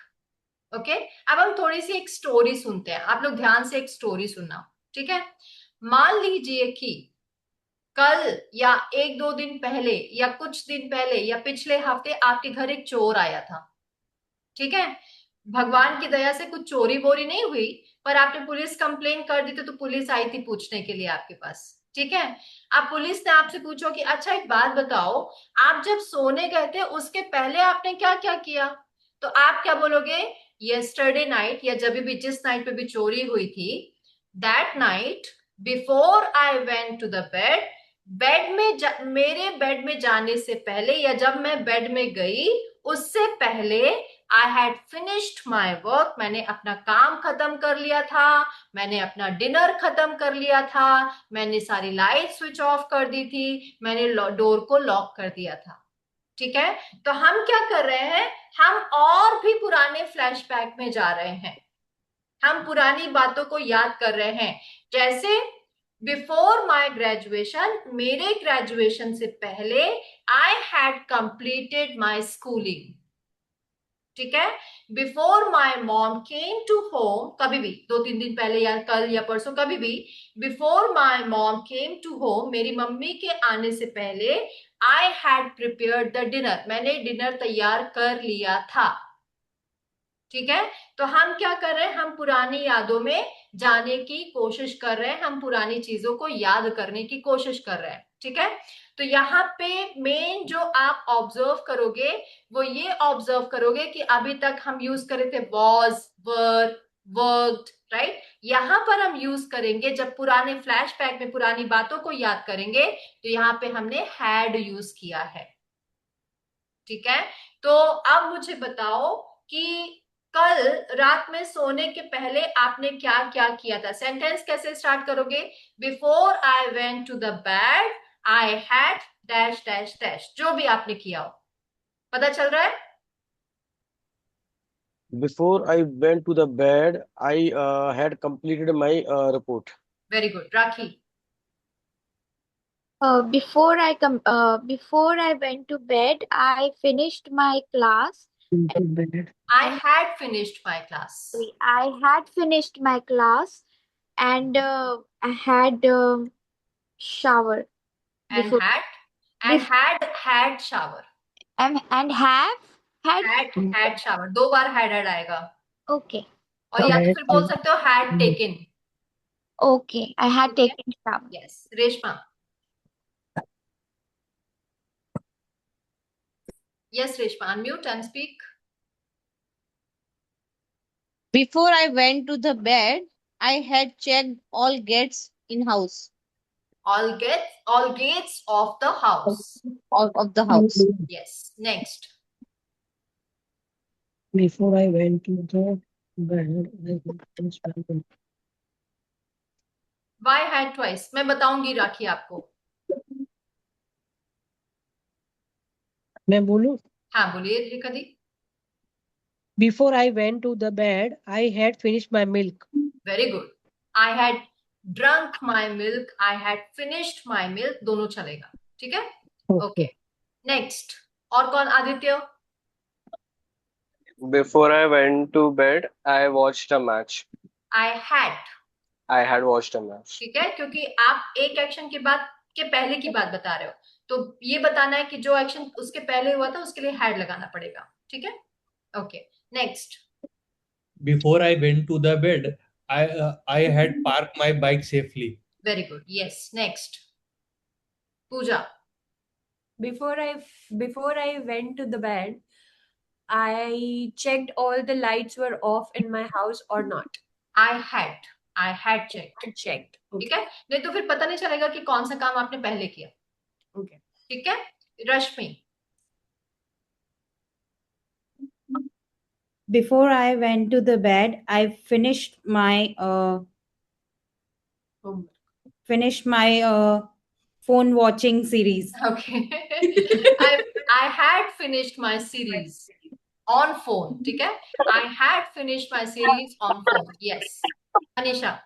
Okay. अब हम थोड़ी सी एक story सुनते हैं. आप लोग ध्यान से एक स्टोरी सुनना. ठीक है? मान लीजिए कि कल या एक दो दिन पहले या कुछ दिन पहले या पिछले हफ्ते आपके घर एक चोर आया था. ठीक है? भगवान की दया से कुछ चोरी बोरी नहीं हुई, पर आपने पुलिस कंप्लेन कर दी तो पुलिस आई थी पूछने के लिए आपके पास. ठीक है? अब पुलिस ने आपसे पूछो कि अच्छा एक बात बताओ, आप जब सोने गए थे उसके पहले आपने क्या क्या किया? तो आप क्या बोलोगे? yesterday night या जब भी जिस नाइट पे भी चोरी हुई थी, that night before I went to the bed, मेरे बेड में जाने से पहले या जब मैं बेड में गई उससे पहले I had finished my work. मैंने अपना काम खत्म कर लिया था, मैंने अपना डिनर खत्म कर लिया था, मैंने सारी लाइट स्विच ऑफ कर दी थी, मैंने डोर को लॉक कर दिया था. ठीक है? तो हम क्या कर रहे हैं? हम और भी पुराने फ्लैशबैक में जा रहे हैं. हम पुरानी बातों को याद कर रहे हैं. जैसे बिफोर माई ग्रेजुएशन, मेरे ग्रेजुएशन से पहले I had completed my schooling. ठीक है? Before my mom came to home, कभी भी 2-3 दिन पहले या कल या परसों कभी भी, before my mom came to home, मेरी मम्मी के आने से पहले I had prepared the dinner, मैंने डिनर तैयार कर लिया था. ठीक है? तो हम क्या कर रहे हैं? हम पुरानी यादों में जाने की कोशिश कर रहे हैं, हम पुरानी चीजों को याद करने की कोशिश कर रहे हैं. ठीक है? तो यहाँ पे मेन जो आप ऑब्जर्व करोगे वो ये ऑब्जर्व करोगे कि अभी तक हम यूज करे थे was, were, worked, राइट? यहाँ पर हम यूज करेंगे जब पुराने फ्लैशबैक में पुरानी बातों को याद करेंगे तो यहाँ पे हमने had यूज किया है. ठीक है? तो अब मुझे बताओ कि कल रात में सोने के पहले आपने क्या क्या किया था? सेंटेंस कैसे स्टार्ट करोगे? Before I went to the bed I had dash dash dash, जो भी आपने किया हो। पता चल रहा है? Before I went to the bed, I had completed my report. Very good. Rakhi? Before I went to bed, I finished my class. I had finished my class. I had finished my class and I had shower. And before. had shower. And have had shower, 2 bar had आएगा। Okay. और या तो फिर बोल सकते हो had taken। Okay, I had taken shower. Yes. Reshma? Yes, Reshma, unmute and speak. Before I went to the bed, I had checked all gates in house. All gates of the house. Of the house. Yes. Next. Before I went to the bed, I finished my milk. Why had twice? मैं बताऊंगी राखी आपको। मैं बोलूं? हाँ बोलिए रेखा दी। Before I went to the bed, I had finished my milk. Very good. I had drunk my milk. I had finished my milk. दोनों चलेगा। ठीक है? Okay. Next. और कौन? Aditya? Before I went to bed, I watched a match. I had watched a match. ठीक है, क्योंकि आप एक एक्शन के बाद के पहले की बात बता रहे हो, तो ये बताना है कि जो एक्शन उसके पहले हुआ था उसके लिए हैड लगाना पड़ेगा। ठीक है? Okay. Next. Before I went to the bed, I had parked my bike safely. Very good. Yes. Next. Pooja? Before I went to the bed, I checked all the lights were off in my house or not. I had checked. ठीक है? नहीं तो फिर पता नहीं चलेगा कि कौन सा काम आपने पहले किया। Okay. ठीक है? रश्मि? Before I went to the bed, I finished my phone watching series. Okay. I had finished my series on phone. ठीक है? I had finished my series on phone. Yes. Anisha?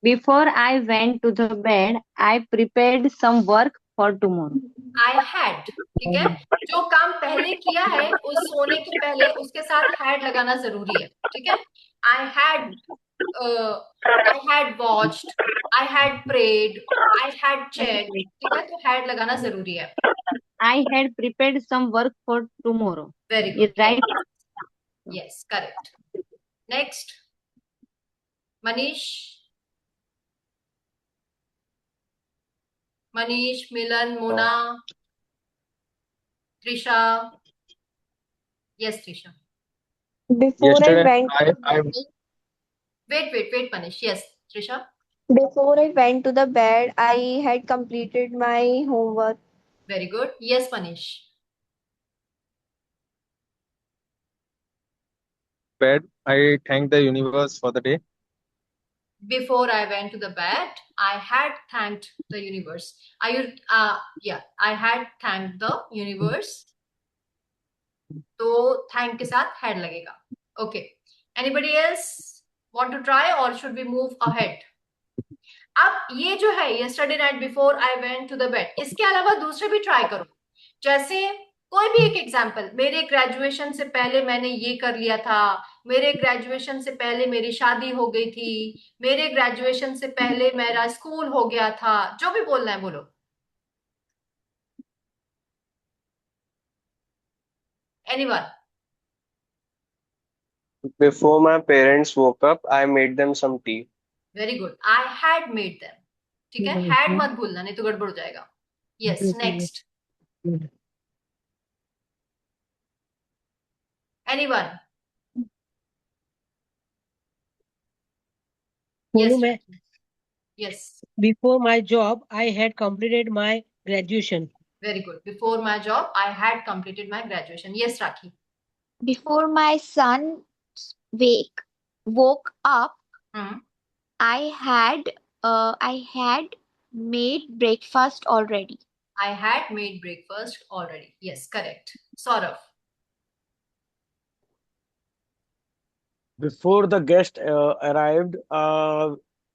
Before I went to the bed, I prepared some work for tomorrow. I had, ठीक है? जो काम पहले किया है उस सोने के पहले उसके साथ had लगाना जरूरी है। ठीक है? I had watched, I had prayed, I had checked। ठीक है? तो had लगाना जरूरी है। I had prepared some work for tomorrow. Very good. Right? Yes, correct. Next. Manish? Manish, Milan, Mona, Trisha? Yes, Trisha. Before Yesterday, I went, Wait, Manish. Yes, Trisha. before I went to the bed, I had completed my homework. Very good. Yes, Manish. bed, I thanked the universe for the day. Before I went to the bed, I had thanked the universe. I had thanked the universe. तो thank के साथ had लगेगा. Okay. Anybody else want to try or should we move ahead? अब ये जो है yesterday night before I went to the bed, इसके अलावा दूसरे भी ट्राई करो। जैसे कोई भी एक एग्जाम्पल, मेरे ग्रेजुएशन से पहले मैंने ये कर लिया था, मेरे ग्रेजुएशन से पहले मेरी शादी हो गई थी, मेरे ग्रेजुएशन से पहले मेरा स्कूल हो गया था, जो भी बोलना है बोलो। Anyone? Before my parents woke up, I made them some tea. Very good. I had made them. ठीक है? Had मत भूलना, नहीं तो गड़बड़ हो जाएगा। Yes, next. Anyone? Yes. Before my job, I had completed my graduation. Very good. Before my job, I had completed my graduation. Yes, Rakhi. Before my son woke up, I had made breakfast already. I had made breakfast already. Yes, correct. Saurav. Before the guest arrived,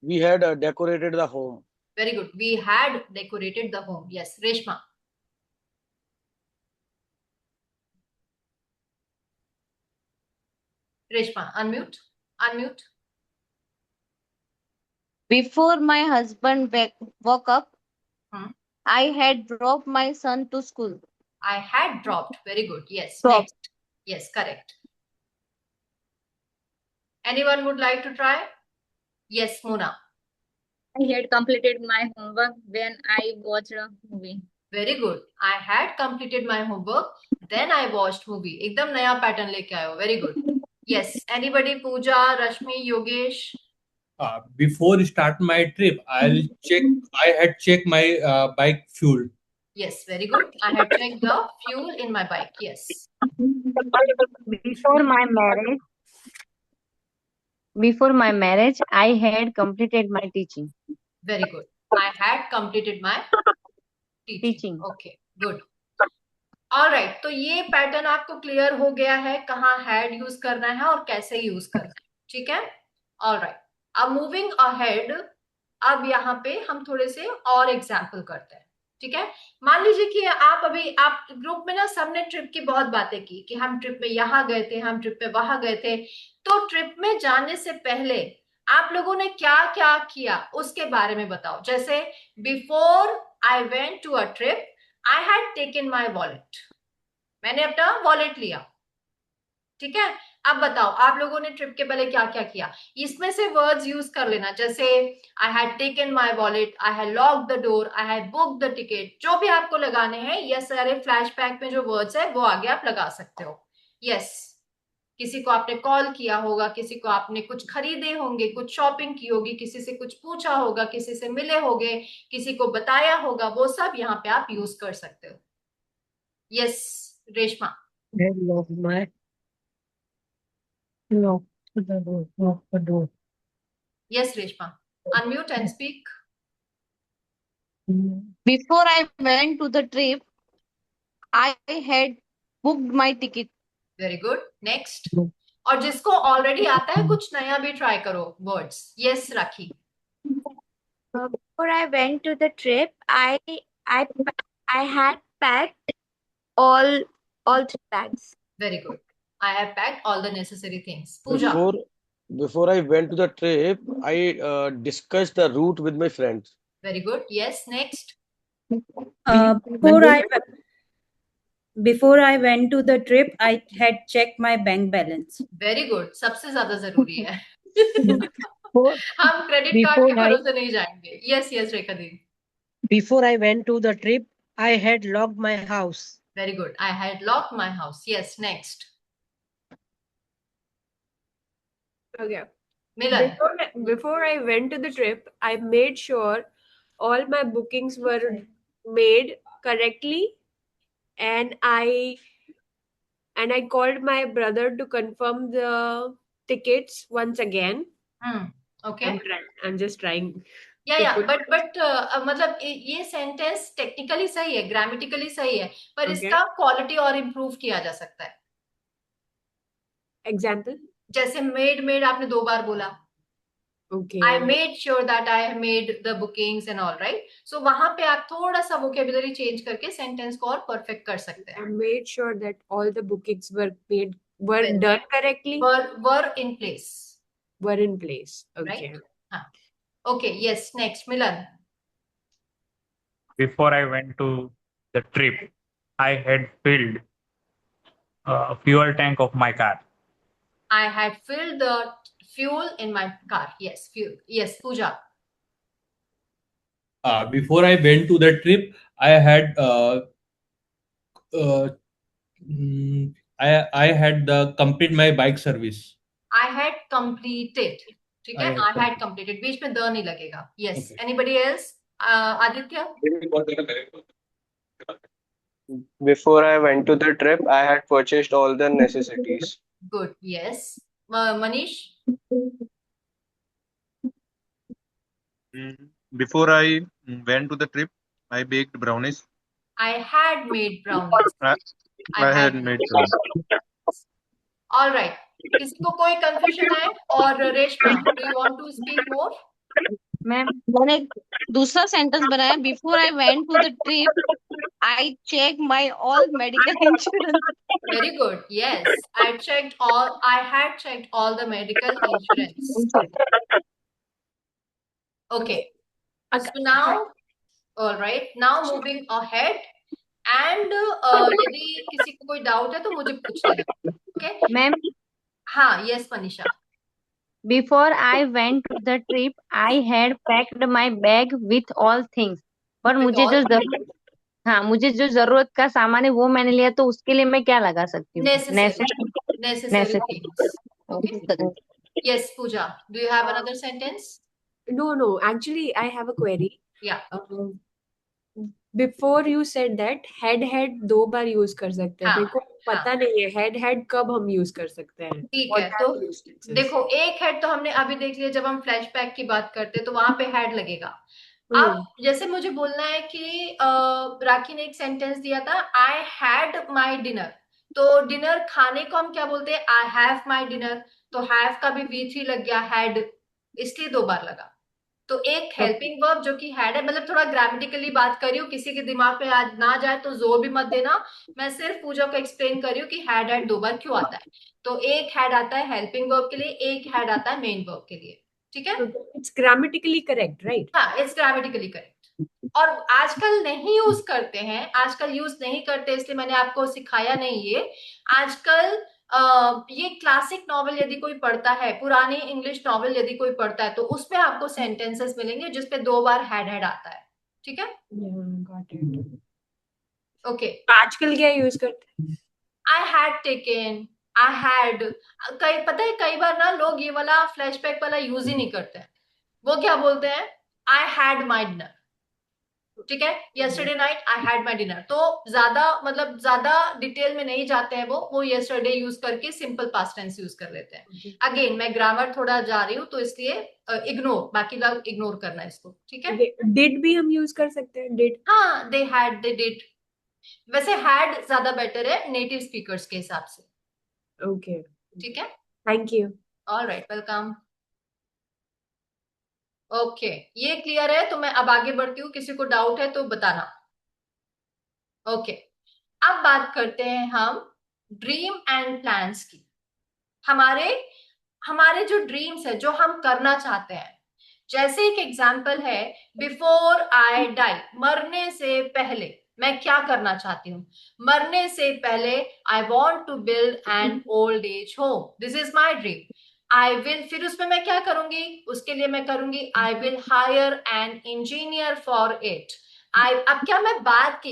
we had decorated the home. Very good. We had decorated the home. Yes, Reshma. Reshma, unmute. Unmute. Before my husband woke up, I had dropped my son to school. I had dropped. Very good. Yes. Dropped. Next. Yes, correct. Anyone would like to try? Yes, Mona. I had completed my homework when I watched a movie. Very good. I had completed my homework, then I watched movie. एकदम नया pattern लेके आए हो. Very good. Yes. Anybody? Pooja, Rashmi, Yogesh. Before start my trip, I had checked my bike fuel. Yes, very good. I had checked the fuel in my bike. Yes. Before my marriage, I had completed my teaching. Very good. I had completed my teaching. Okay, good. All right. तो ये pattern आपको clear हो गया है कहाँ had use करना है और कैसे यूज करना है. ठीक है. All right. अब मूविंग अहेड, अब यहाँ पे हम थोड़े से और एग्जाम्पल करते हैं. ठीक है. मान लीजिए कि आप ग्रुप में ना सबने ट्रिप की बहुत बातें की कि हम ट्रिप में यहाँ गए थे, हम ट्रिप में वहां गए थे. तो ट्रिप में जाने से पहले आप लोगों ने क्या क्या किया उसके बारे में बताओ. जैसे before I went to a trip I had taken my wallet. मैंने अपना वॉलेट लिया. ठीक है. अब बताओ आप लोगों ने ट्रिप के पहले क्या क्या किया. इसमें से वर्ड्स यूज कर लेना. जैसे आई had taken my wallet, I had locked the door, I had book the ticket. जो भी आपको लगाने हैं, ये सारे फ्लैशबैक में जो वर्ड्स है वो आगे आप लगा सकते हो. यस. किसी को आपने कॉल किया होगा, किसी को आपने कुछ खरीदे होंगे, कुछ शॉपिंग की होगी, किसी से कुछ पूछा होगा, किसी से मिले होंगे, किसी को बताया होगा, वो सब यहाँ पे आप यूज कर सकते हो. Yes, Reshma. Lock the door. Yes, Reshma. Unmute and speak. Before I went to the trip, I had booked my ticket. Very good. Next. और जिसको ऑलरेडी आता है कुछ नया भी ट्राई करो words. Yes, rakhi. Before I went to the trip, I had packed all 3 bags. Very good. I have packed all the necessary things. Pooja. Before I went to the trip, I discussed the route with my friends. Very good. Yes. Next. Before I went to the trip, I had checked my bank balance. Very good. सबसे ज्यादा जरूरी है. हम credit card के भरोसे नहीं जाएंगे. Yes, yes, Rekha the. Before I went to the trip, I had locked my house. Very good. I had locked my house. Yes. Next. Okay. Milan. Before I went to the trip, I made sure all my bookings were made correctly, and I called my brother to confirm the tickets once again. Okay. I'm just trying. Yeah. But मतलब ये sentence technically सही है, grammatically सही है, पर इसका quality और improve किया जा सकता है. एग्जाम्पल. जैसे मेड आपने 2 बार बोला. Okay. I made sure that I made the bookings and all, right? So वहां पे आप थोड़ा सा vocabulary change करके सेंटेंस को और परफेक्ट कर सकते हैं. I made sure that all the bookings were done correctly. Were in place. Were in place. Okay. Right? Okay. Yes. Next, Milan. Before I went to the trip, I had filled a fuel tank of my car. I had filled the fuel in my car. Yes, fuel. Yes, Pooja. Before I went to the trip, I had I had complete my bike service. I had completed. ठीक है. I had completed. बीच में the नहीं लगेगा. Yes. Okay. Anybody else? Aditya. Before I went to the trip, I had purchased all the necessities. Good. Yes. Manish? Before I went to the trip, I baked brownies. I had made brownies. I had made brownies. All right. किसी को कोई confusion है? और Reshma, do you want to speak more? Ma'am मैंने दूसरा sentence बनाया, before I went to the trip I check my all medical insurance. Very good. Yes, I had checked all the medical insurance. Okay. So now, all right. Now moving ahead. And यदि किसी को कोई doubt है तो मुझे पूछ लेना. Okay. Ma'am, हाँ, yes, Manisha. Before I went to the trip, I had packed my bag with all things. पर मुझे जो जरूरत का सामान है वो मैंने लिया, तो उसके लिए मैं क्या लगा सकती हूँ? Necessary things. Okay. Yes, Pooja. Do you have another sentence? No. Actually, I have a query. Yeah. Before you said that head 2 bar use कर सकते हैं. मेरे को पता नहीं है head कब हम यूज कर सकते हैं. ठीक है, तो देखो, एक हेड तो हमने अभी देख लिया. जब हम फ्लैशबैक की बात करते हैं तो वहां पे हेड लगेगा. अब जैसे मुझे बोलना है कि राखी ने एक सेंटेंस दिया था, आई हैड माई डिनर. तो डिनर खाने को हम क्या बोलते हैं? I have my dinner. तो हैव का भी V3 लग गया, हैड, इसलिए 2 बार लगा. तो एक हेल्पिंग वर्ब जो कि हैड है, मतलब थोड़ा ग्रामेटिकली बात कर रही हूँ, किसी के दिमाग पे आज ना जाए तो जोर भी मत देना. मैं सिर्फ पूजा को एक्सप्लेन कर रही हूँ कि हैड 2 बार क्यों आता है. तो एक हैड आता है हेल्पिंग वर्ब के लिए, एक हैड आता है मेन वर्ब के लिए. ठीक है, इट्स ग्रामेटिकली करेक्ट, राइट? हाँ, इट्स ग्रामेटिकली करेक्ट. और आजकल नहीं यूज करते हैं, आजकल यूज नहीं करते, इसलिए मैंने आपको सिखाया नहीं ये. आजकल ये क्लासिक नॉवेल यदि कोई पढ़ता है, पुरानी इंग्लिश नॉवेल यदि कोई पढ़ता है, तो उसमें आपको सेंटेंसेस मिलेंगे जिसपे 2 बार हैड आता है. ठीक है, ओके. आजकल क्या यूज करते हैं? आई हैड टेकन, आई हैड. पता है कई बार ना लोग ये वाला फ्लैशबैक वाला यूज ही नहीं करते हैं. वो क्या बोलते हैं? I had my dinner. ठीक है, yesterday night I had my dinner. तो ज्यादा डिटेल में नहीं जाते हैं वो यस्टरडे यूज करके सिंपल पास्ट टेंस यूज कर लेते हैं. अगेन मैं ग्रामर थोड़ा जा रही हूँ, तो इसलिए इग्नोर, बाकी लोग इग्नोर करना इसको. ठीक है, डिड भी हम यूज कर सकते हैं. डिड, हाँ, दे हैड, दे डिड. वैसे हैड ज्यादा बेटर है नेटिव स्पीकर्स के हिसाब से. ओके, ठीक है, thank you. Alright, welcome. Okay, ये क्लियर है. तो मैं अब आगे बढ़ती हूँ, किसी को डाउट है तो बताना. ओके, अब बात करते हैं हम ड्रीम एंड प्लान्स की. हमारे जो ड्रीम्स है, जो हम करना चाहते हैं, जैसे एक एग्जाम्पल है, बिफोर आई डाई, मरने से पहले मैं क्या करना चाहती हूँ? मरने से पहले I want to build an old age home. This is my dream. I will, फिर उसमें मैं क्या करूंगी? उसके लिए मैं करूंगी I will hire an engineer for it. अब क्या मैं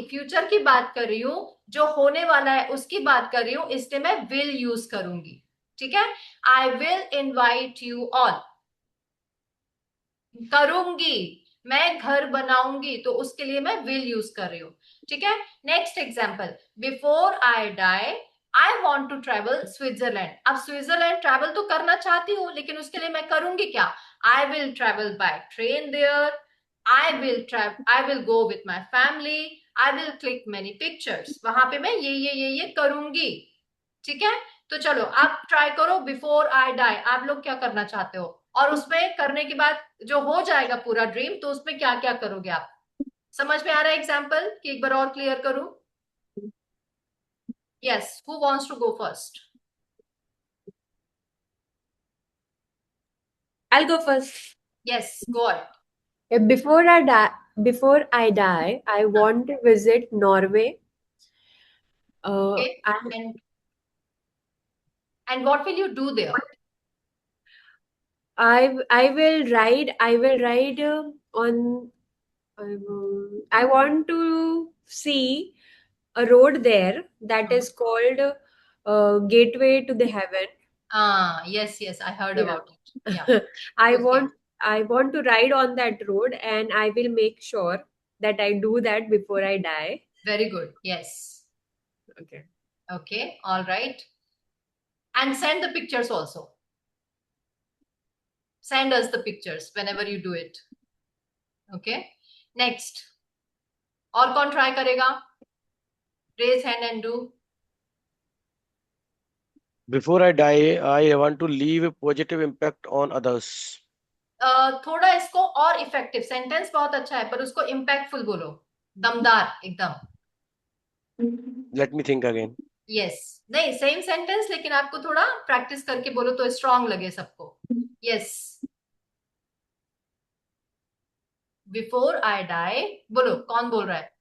फ्यूचर की बात कर रही हूँ, जो होने वाला है उसकी बात कर रही हूँ, इसलिए मैं विल यूज करूंगी. ठीक है, I will invite you all. करूंगी, मैं घर बनाऊंगी, तो उसके लिए मैं विल यूज कर रही हूँ. ठीक है, next example, before I die I want to travel Switzerland. अब स्विट्जरलैंड ट्रेवल तो करना चाहती हूँ, लेकिन उसके लिए मैं करूंगी क्या? I will travel by train there. I will go with my family. I will click many pictures. वहां पे मैं ये करूंगी. ठीक है, तो चलो आप ट्राई करो. बिफोर आई डाई आप लोग क्या करना चाहते हो, और उसमें करने के बाद जो हो जाएगा पूरा ड्रीम, तो उसमें क्या क्या करोगे आप? समझ में आ रहा है एग्जाम्पल कि एक बार और क्लियर करूं? Yes, who wants to go first? I'll go first. Yes, go ahead. Before I die, I want to visit Norway. Okay. And what will you do there? I will ride on. I want to see a road there that is called Gateway to the Heaven. Yes, I heard about it. Yeah. I want to ride on that road, and I will make sure that I do that before I die. Very good. Yes. Okay. Okay, all right. And send the pictures also. Send us the pictures whenever you do it. Okay. Next. और कौन try करेगा? Raise hand and do. Before I die, I want to leave a positive impact on others. थोड़ा इसको और effective, sentence बहुत अच्छा है पर उसको इम्पैक्टफुल बोलो, दमदार एकदम. Let me think again. Yes, नहीं सेम सेंटेंस लेकिन आपको थोड़ा प्रैक्टिस करके बोलो तो स्ट्रांग लगे सबको. यस, बिफोर आई डाई बोलो. कौन बोल रहा है?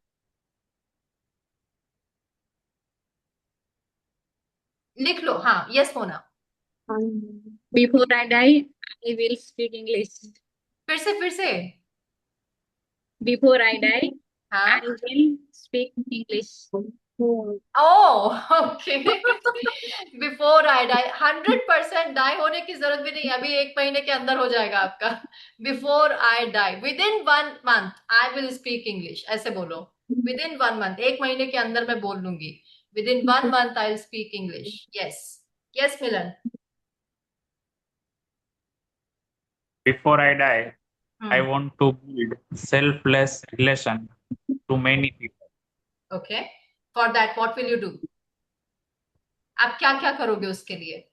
लिख लो. हाँ, yes Mona. Before I die, I will speak English. फिर से. Before I die, हाँ. I will speak English. Oh, okay. Before I die, 100% die होने की जरूरत भी नहीं, अभी 1 महीने के अंदर हो जाएगा आपका. Before I die, within 1 month, I will speak English. ऐसे बोलो. Within 1 month, 1 महीने के अंदर मैं बोल लूंगी. Within 1 month, I'll speak English. Yes. Yes, Milan. Before I die, I want to build selfless relation to many people. Okay. For that, what will you do? आप क्या क्या करोगे उसके लिए?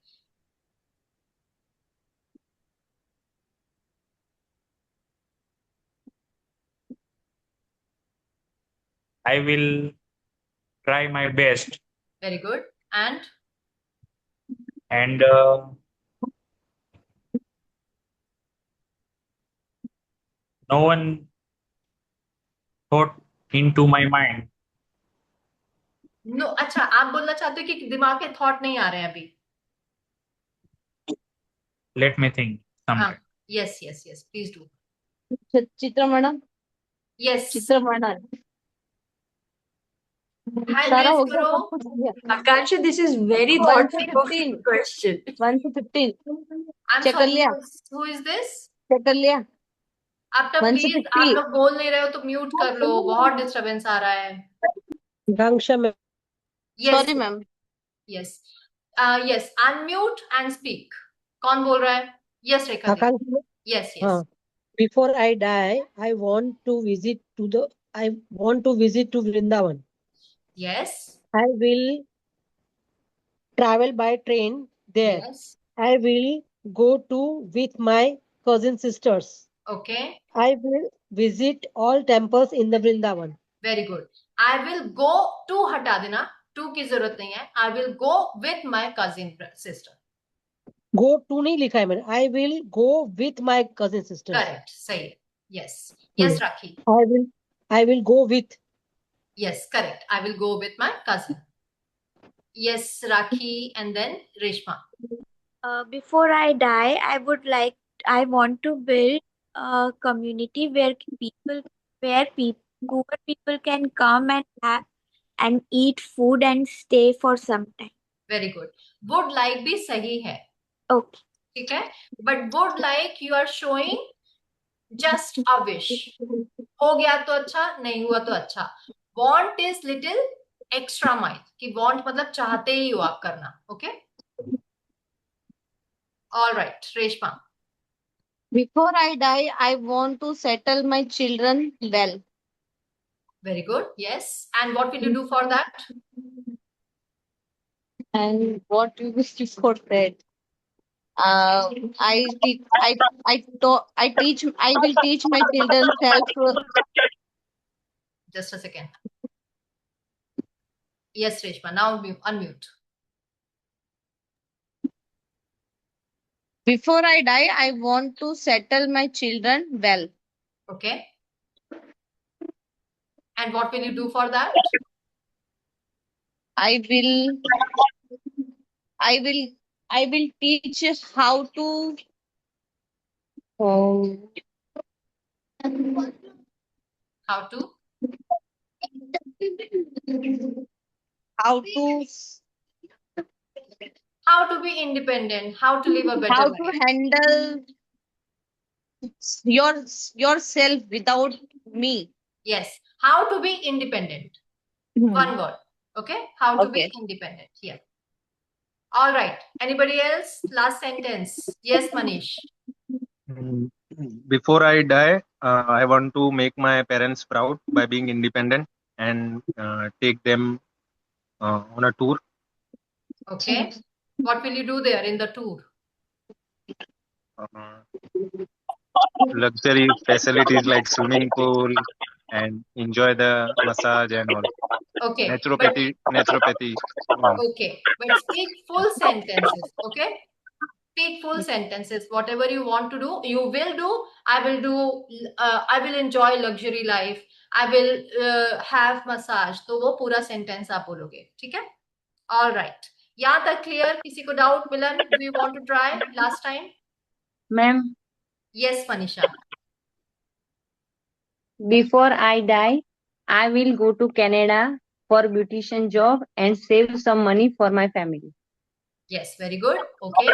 I will try my best. Very good. And no one thought into my mind. No, अच्छा आप बोलना चाहते हो कि दिमाग में थॉट नहीं आ रहे हैं अभी. Let me think sometime. Yes, yes, yes. Please do. Chitra madam. Yes. Chitra madam. Hand raise करो. Akansha, this is very thoughtful question. 1 to 15. I'm Check कर sorry. लिया. Who is this? Check कर लिया. आप तब 1 to प्लीज 50. आप लोग बोल नहीं रहे हो तो म्यूट कर लो, बहुत डिस्टरबेंस आ रहा है. Gangsha ma'am. Yes. Sorry ma'am. Yes. Yes. Unmute and speak. कौन बोल रहा है? Yes, Rekha. Akansha. Yes, yes. Before I die, I want to visit to Vrindavan. Yes. I will travel by train there. Yes. I will go to with my cousin sisters. Okay. I will visit all temples in the Vrindavan. Very good. I will go to हटा देना, to की जरूरत नहीं है. I will go with my cousin sister. Go to नहीं लिखा है मैंने. I will go with my cousin sisters. Correct. सही है. Yes. Yes, Rakhi. I will go with. Yes, correct. I will go with my cousin. Yes, Rakhi, and then Reshma. Before I die, I want to build a community where poor people can come and eat food and stay for some time. Very good. Would like भी सही है. Okay. ठीक है. But would like you are showing just a wish. हो गया तो अच्छा, नहीं हुआ तो अच्छा. Want is little extra mile. कि want मतलब चाहते ही हो आप करना. Okay. All right, Reshma. Before I die, I want to settle my children well. Very good. Yes. And what will you do for that? And what you wish for that? I will teach my children self. Just a second. Yes, Reshma. Now unmute. Before I die, I want to settle my children well. Okay. And what will you do for that? I will teach how to How to be independent, how to live a better life. To handle yourself without me. Yes. How to be independent. One word. Okay, how to be Okay. independent. Yeah. All right. Anybody else? Last sentence. Yes, Manish. Before I die, I want to make my parents proud by being independent and take them on a tour. Okay. What will you do there in the tour? Uh, Luxury facilities like swimming pool and enjoy the massage and all. Okay, but Naturopathy. okay, but speak full sentences. Okay, speak full sentences. Whatever you want to do, you will do. I will do. I will enjoy luxury life. I will have massage. तो वो पूरा sentence आप बोलोगे, ठीक है? All right. यहाँ तक clear? किसी को doubt? Milan, do you want to try last time? Ma'am, Yes, Manisha. before I die, I will go to Canada for beautician job and save some money for my family. Yes, very good. Okay.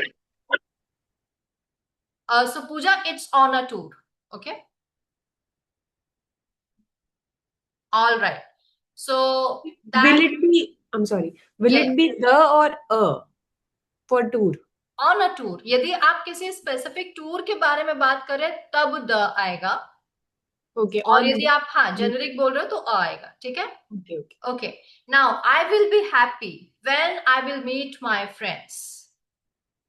So Pooja, it's on a tour. Okay. All right. So that Will it be, I'm sorry, will Yes. it be the or a for tour? on a tour. यदि आप किसी specific tour के बारे में बात करें तब the आएगा. Okay. और on यदि आप हाँ जेनरिक बोल रहे हो तो अ आएगा. ठीक है? Okay. Okay. Okay. Now I will be happy when I will meet my friends.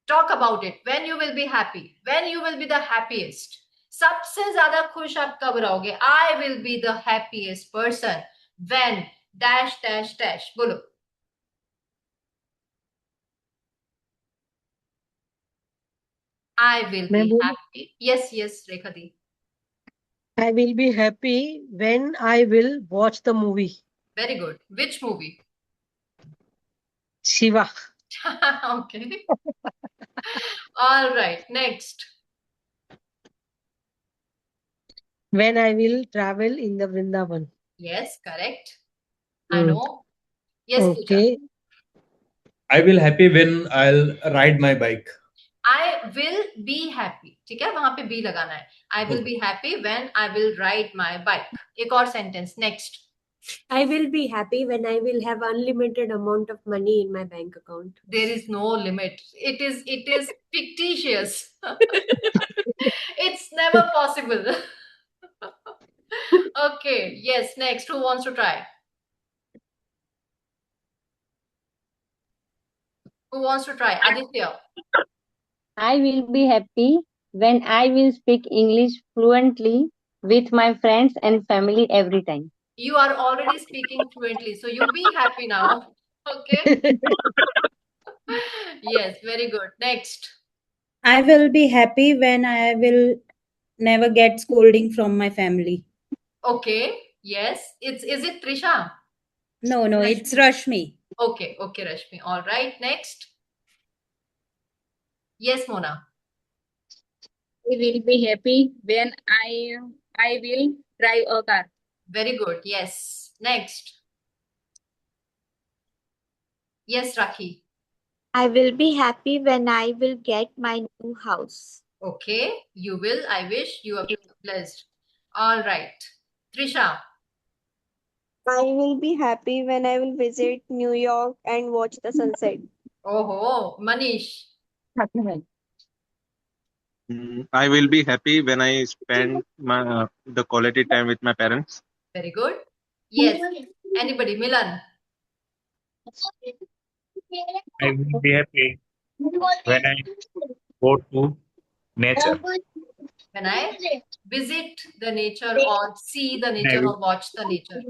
Talk about it. When you will be happy. When you will be the happiest. सबसे ज्यादा खुश आप कब रहोगे? I will be the happiest person when dash dash dash. बोलो. I will मैं be बोलूं? happy. Yes, yes, Rekha di. I will be happy when I will watch the movie Very good. Which movie? Shiva. Okay. All right. Next. When I will travel in the Vrindavan. Yes, correct. I know. Yes, Pooja. Okay. I will happy when I'll ride my bike. I will be happy. ठीक है? वहां पे be लगाना है. I will be happy when I will ride my bike. एक और sentence. Next. I will be happy when I will have unlimited amount of money in my bank account. There is no limit. It is fictitious. It's never possible. Okay. Yes. Next. Who wants to try? Who wants to try? Aditya. I will be happy when I will speak English fluently with my friends and family every time. You are already speaking fluently, so you be happy now. Okay. Yes, very good. Next. I will be happy when I will never get scolding from my family. Okay. Yes. Is it Trisha? No, it's Rashmi. Okay, okay, Rashmi. All right. Next. Yes, Mona. I will be happy when I will drive a car. Very good. Yes. Next. Yes, Rakhi. I will be happy when I will get my new house. Okay. You will. I wish you are blessed. All right. Trisha. I will be happy when I will visit New York and watch the sunset. Oh, Manish. I will be happy when I spend the quality time with my parents. Very good. Yes. Anybody? Milan. I will be happy when I go to nature. When I visit the nature or see the nature or watch the nature,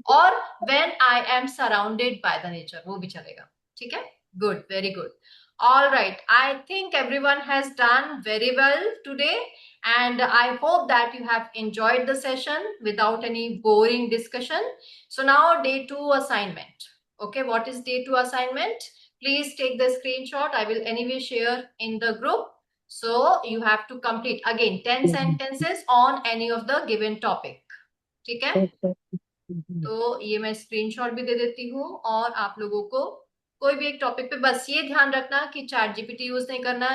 or when I am surrounded by the nature, वो भी चलेगा. ठीक है? Good, very good. All right. I think everyone has done very well today, and I hope that you have enjoyed the session without any boring discussion. So now day 2 assignment. Okay, what is day 2 assignment? Please take the screenshot. I will anyway share in the group. So you have to complete again 10 sentences on any of the given topic. ठीक है? तो ये मैं screenshot भी दे देती हूँ, और आप लोगों को कोई भी एक टॉपिक पे बस ये ध्यान रखना कि चैट जीपीटी यूज नहीं करना.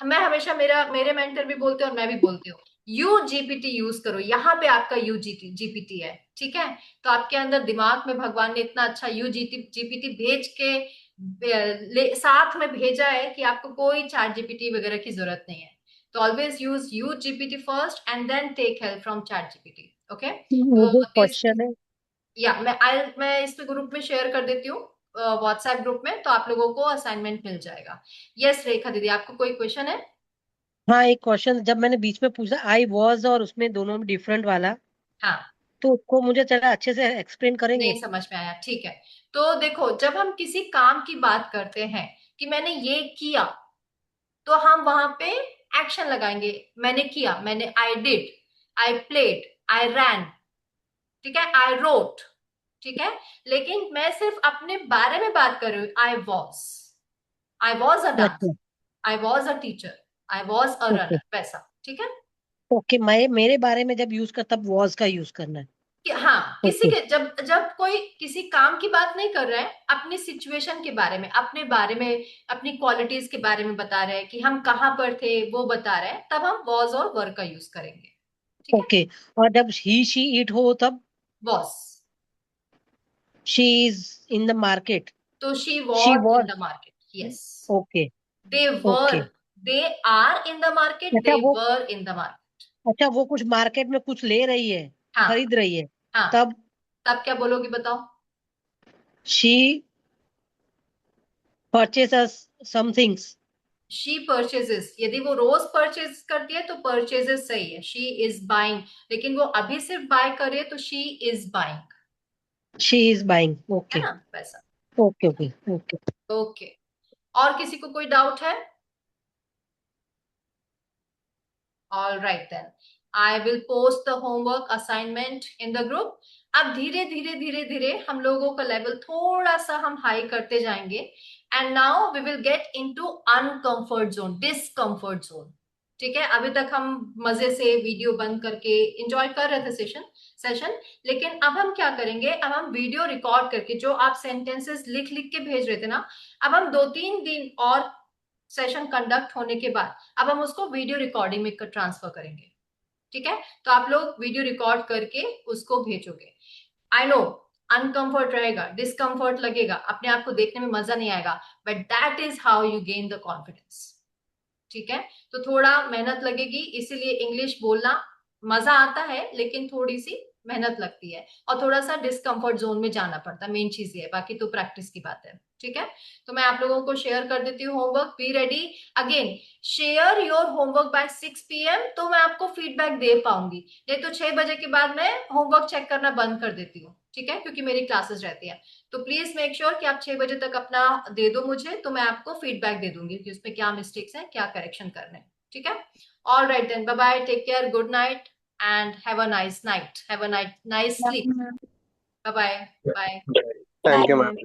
मैं हमेशा मेरे मेंटर भी बोलते हैं और मैं भी बोलती हूँ, UGPT यूज करो, यहाँ पे आपका UGPT है, ठीक है। तो आपके अंदर दिमाग में भगवान ने इतना अच्छा UGPT भेज के साथ में भेजा है कि आपको कोई ChatGPT वगैरह की जरूरत नहीं है। तो always use UGPT first and then take help from ChatGPT, okay. मुझे क्वेश्चन है, या मैं इस पे ग्रुप में शेयर कर देती हूँ, व्हाट्सएप ग्रुप में, तो आप लोगों को असाइनमेंट मिल जाएगा। यस रेखा दीदी, आपको कोई क्वेश्चन है? हाँ एक क्वेश्चन, जब मैंने बीच में पूछा आई वॉज और उसमें दोनों में डिफरेंट वाला, हाँ, तो उसको मुझे जरा अच्छे से एक्सप्लेन करेंगे? नहीं समझ में आया, ठीक है। तो देखो, जब हम किसी काम की बात करते हैं कि मैंने ये किया, तो हम वहां पे एक्शन लगाएंगे। मैंने किया, मैंने आई डिड, आई प्लेड, आई रैन, ठीक है, आई रोट, ठीक है। लेकिन मैं सिर्फ अपने बारे में बात कर रही हूँ, I was a dancer, I was a teacher, I was a runner, वैसा, ठीक है। ओके, मैं मेरे बारे में जब यूज कर तब वॉज का यूज करना है। कि हाँ, किसी के जब कोई किसी काम की बात नहीं कर रहा है, अपनी सिचुएशन के बारे में, अपने बारे में, अपनी क्वालिटीज के बारे में बता रहे हैं कि हम कहाँ पर थे वो बता रहे हैं, तब हम वॉज और वर का यूज करेंगे, ठीक है। ओके, और जब ही शी इट हो तब was. She is in the market, तो she she was in was, the market, yes. Okay they okay. Were, they are in the market, अच्छा दे वो, वर इन द मार्केट। अच्छा वो कुछ मार्केट में कुछ ले रही है, हाँ खरीद रही है, हाँ, तब तब क्या बोलोगी बताओ? She purchases some things. She purchases, यदि वो रोज परचेज करती है तो परचेजेस सही है, शी इज बाइंग। लेकिन वो अभी सिर्फ बाय कर रही है, तो she is buying, she is buying, है ओके ना, वैसा। Okay okay okay. ओके, और किसी को कोई डाउट है? All right then, I will post the homework assignment in the group. अब धीरे धीरे धीरे धीरे हम लोगों का लेवल थोड़ा सा हम हाई करते जाएंगे, and now we will get into uncomfort zone, discomfort zone, ठीक है। अभी तक हम मजे से वीडियो बंद करके एंजॉय कर रहे थे सेशन, लेकिन अब हम क्या करेंगे, अब हम वीडियो रिकॉर्ड करके, जो आप सेंटेंसेस लिख लिख के भेज रहे थे ना, अब हम 2-3 दिन और सेशन कंडक्ट होने के बाद अब हम उसको वीडियो रिकॉर्डिंग में ट्रांसफर करेंगे, ठीक है। तो आप लोग वीडियो रिकॉर्ड करके उसको भेजोगे। आई नो अनकंफर्ट रहेगा, डिस्कंफर्ट लगेगा, अपने आप को देखने में मजा नहीं आएगा, but that is how you gain the confidence, ठीक है। तो थोड़ा मेहनत लगेगी, इसीलिए इंग्लिश बोलना मजा आता है, लेकिन थोड़ी सी मेहनत लगती है और थोड़ा सा डिस्कंफर्ट जोन में जाना पड़ता है, मेन चीज ये है, बाकी तो प्रैक्टिस की बात है, ठीक है। तो मैं आप लोगों को शेयर कर देती हूँ homework, be ready. Again share your homework by 6 PM, तो मैं आपको फीडबैक दे पाऊंगी, नहीं तो 6 बजे के बाद मैं होमवर्क चेक करना बंद कर देती हूँ, ठीक है, क्योंकि मेरी क्लासेस रहती है। तो प्लीज मेक श्योर कि आप 6 बजे तक अपना दे दो मुझे, तो मैं आपको फीडबैक दे दूंगी कि उसमें क्या मिस्टेक्स हैं, क्या करेक्शन करने, ठीक है। All right then, bye bye, take care, good night and have a nice night, have a nice sleep. Bye bye. Bye. Thank you, ma'am.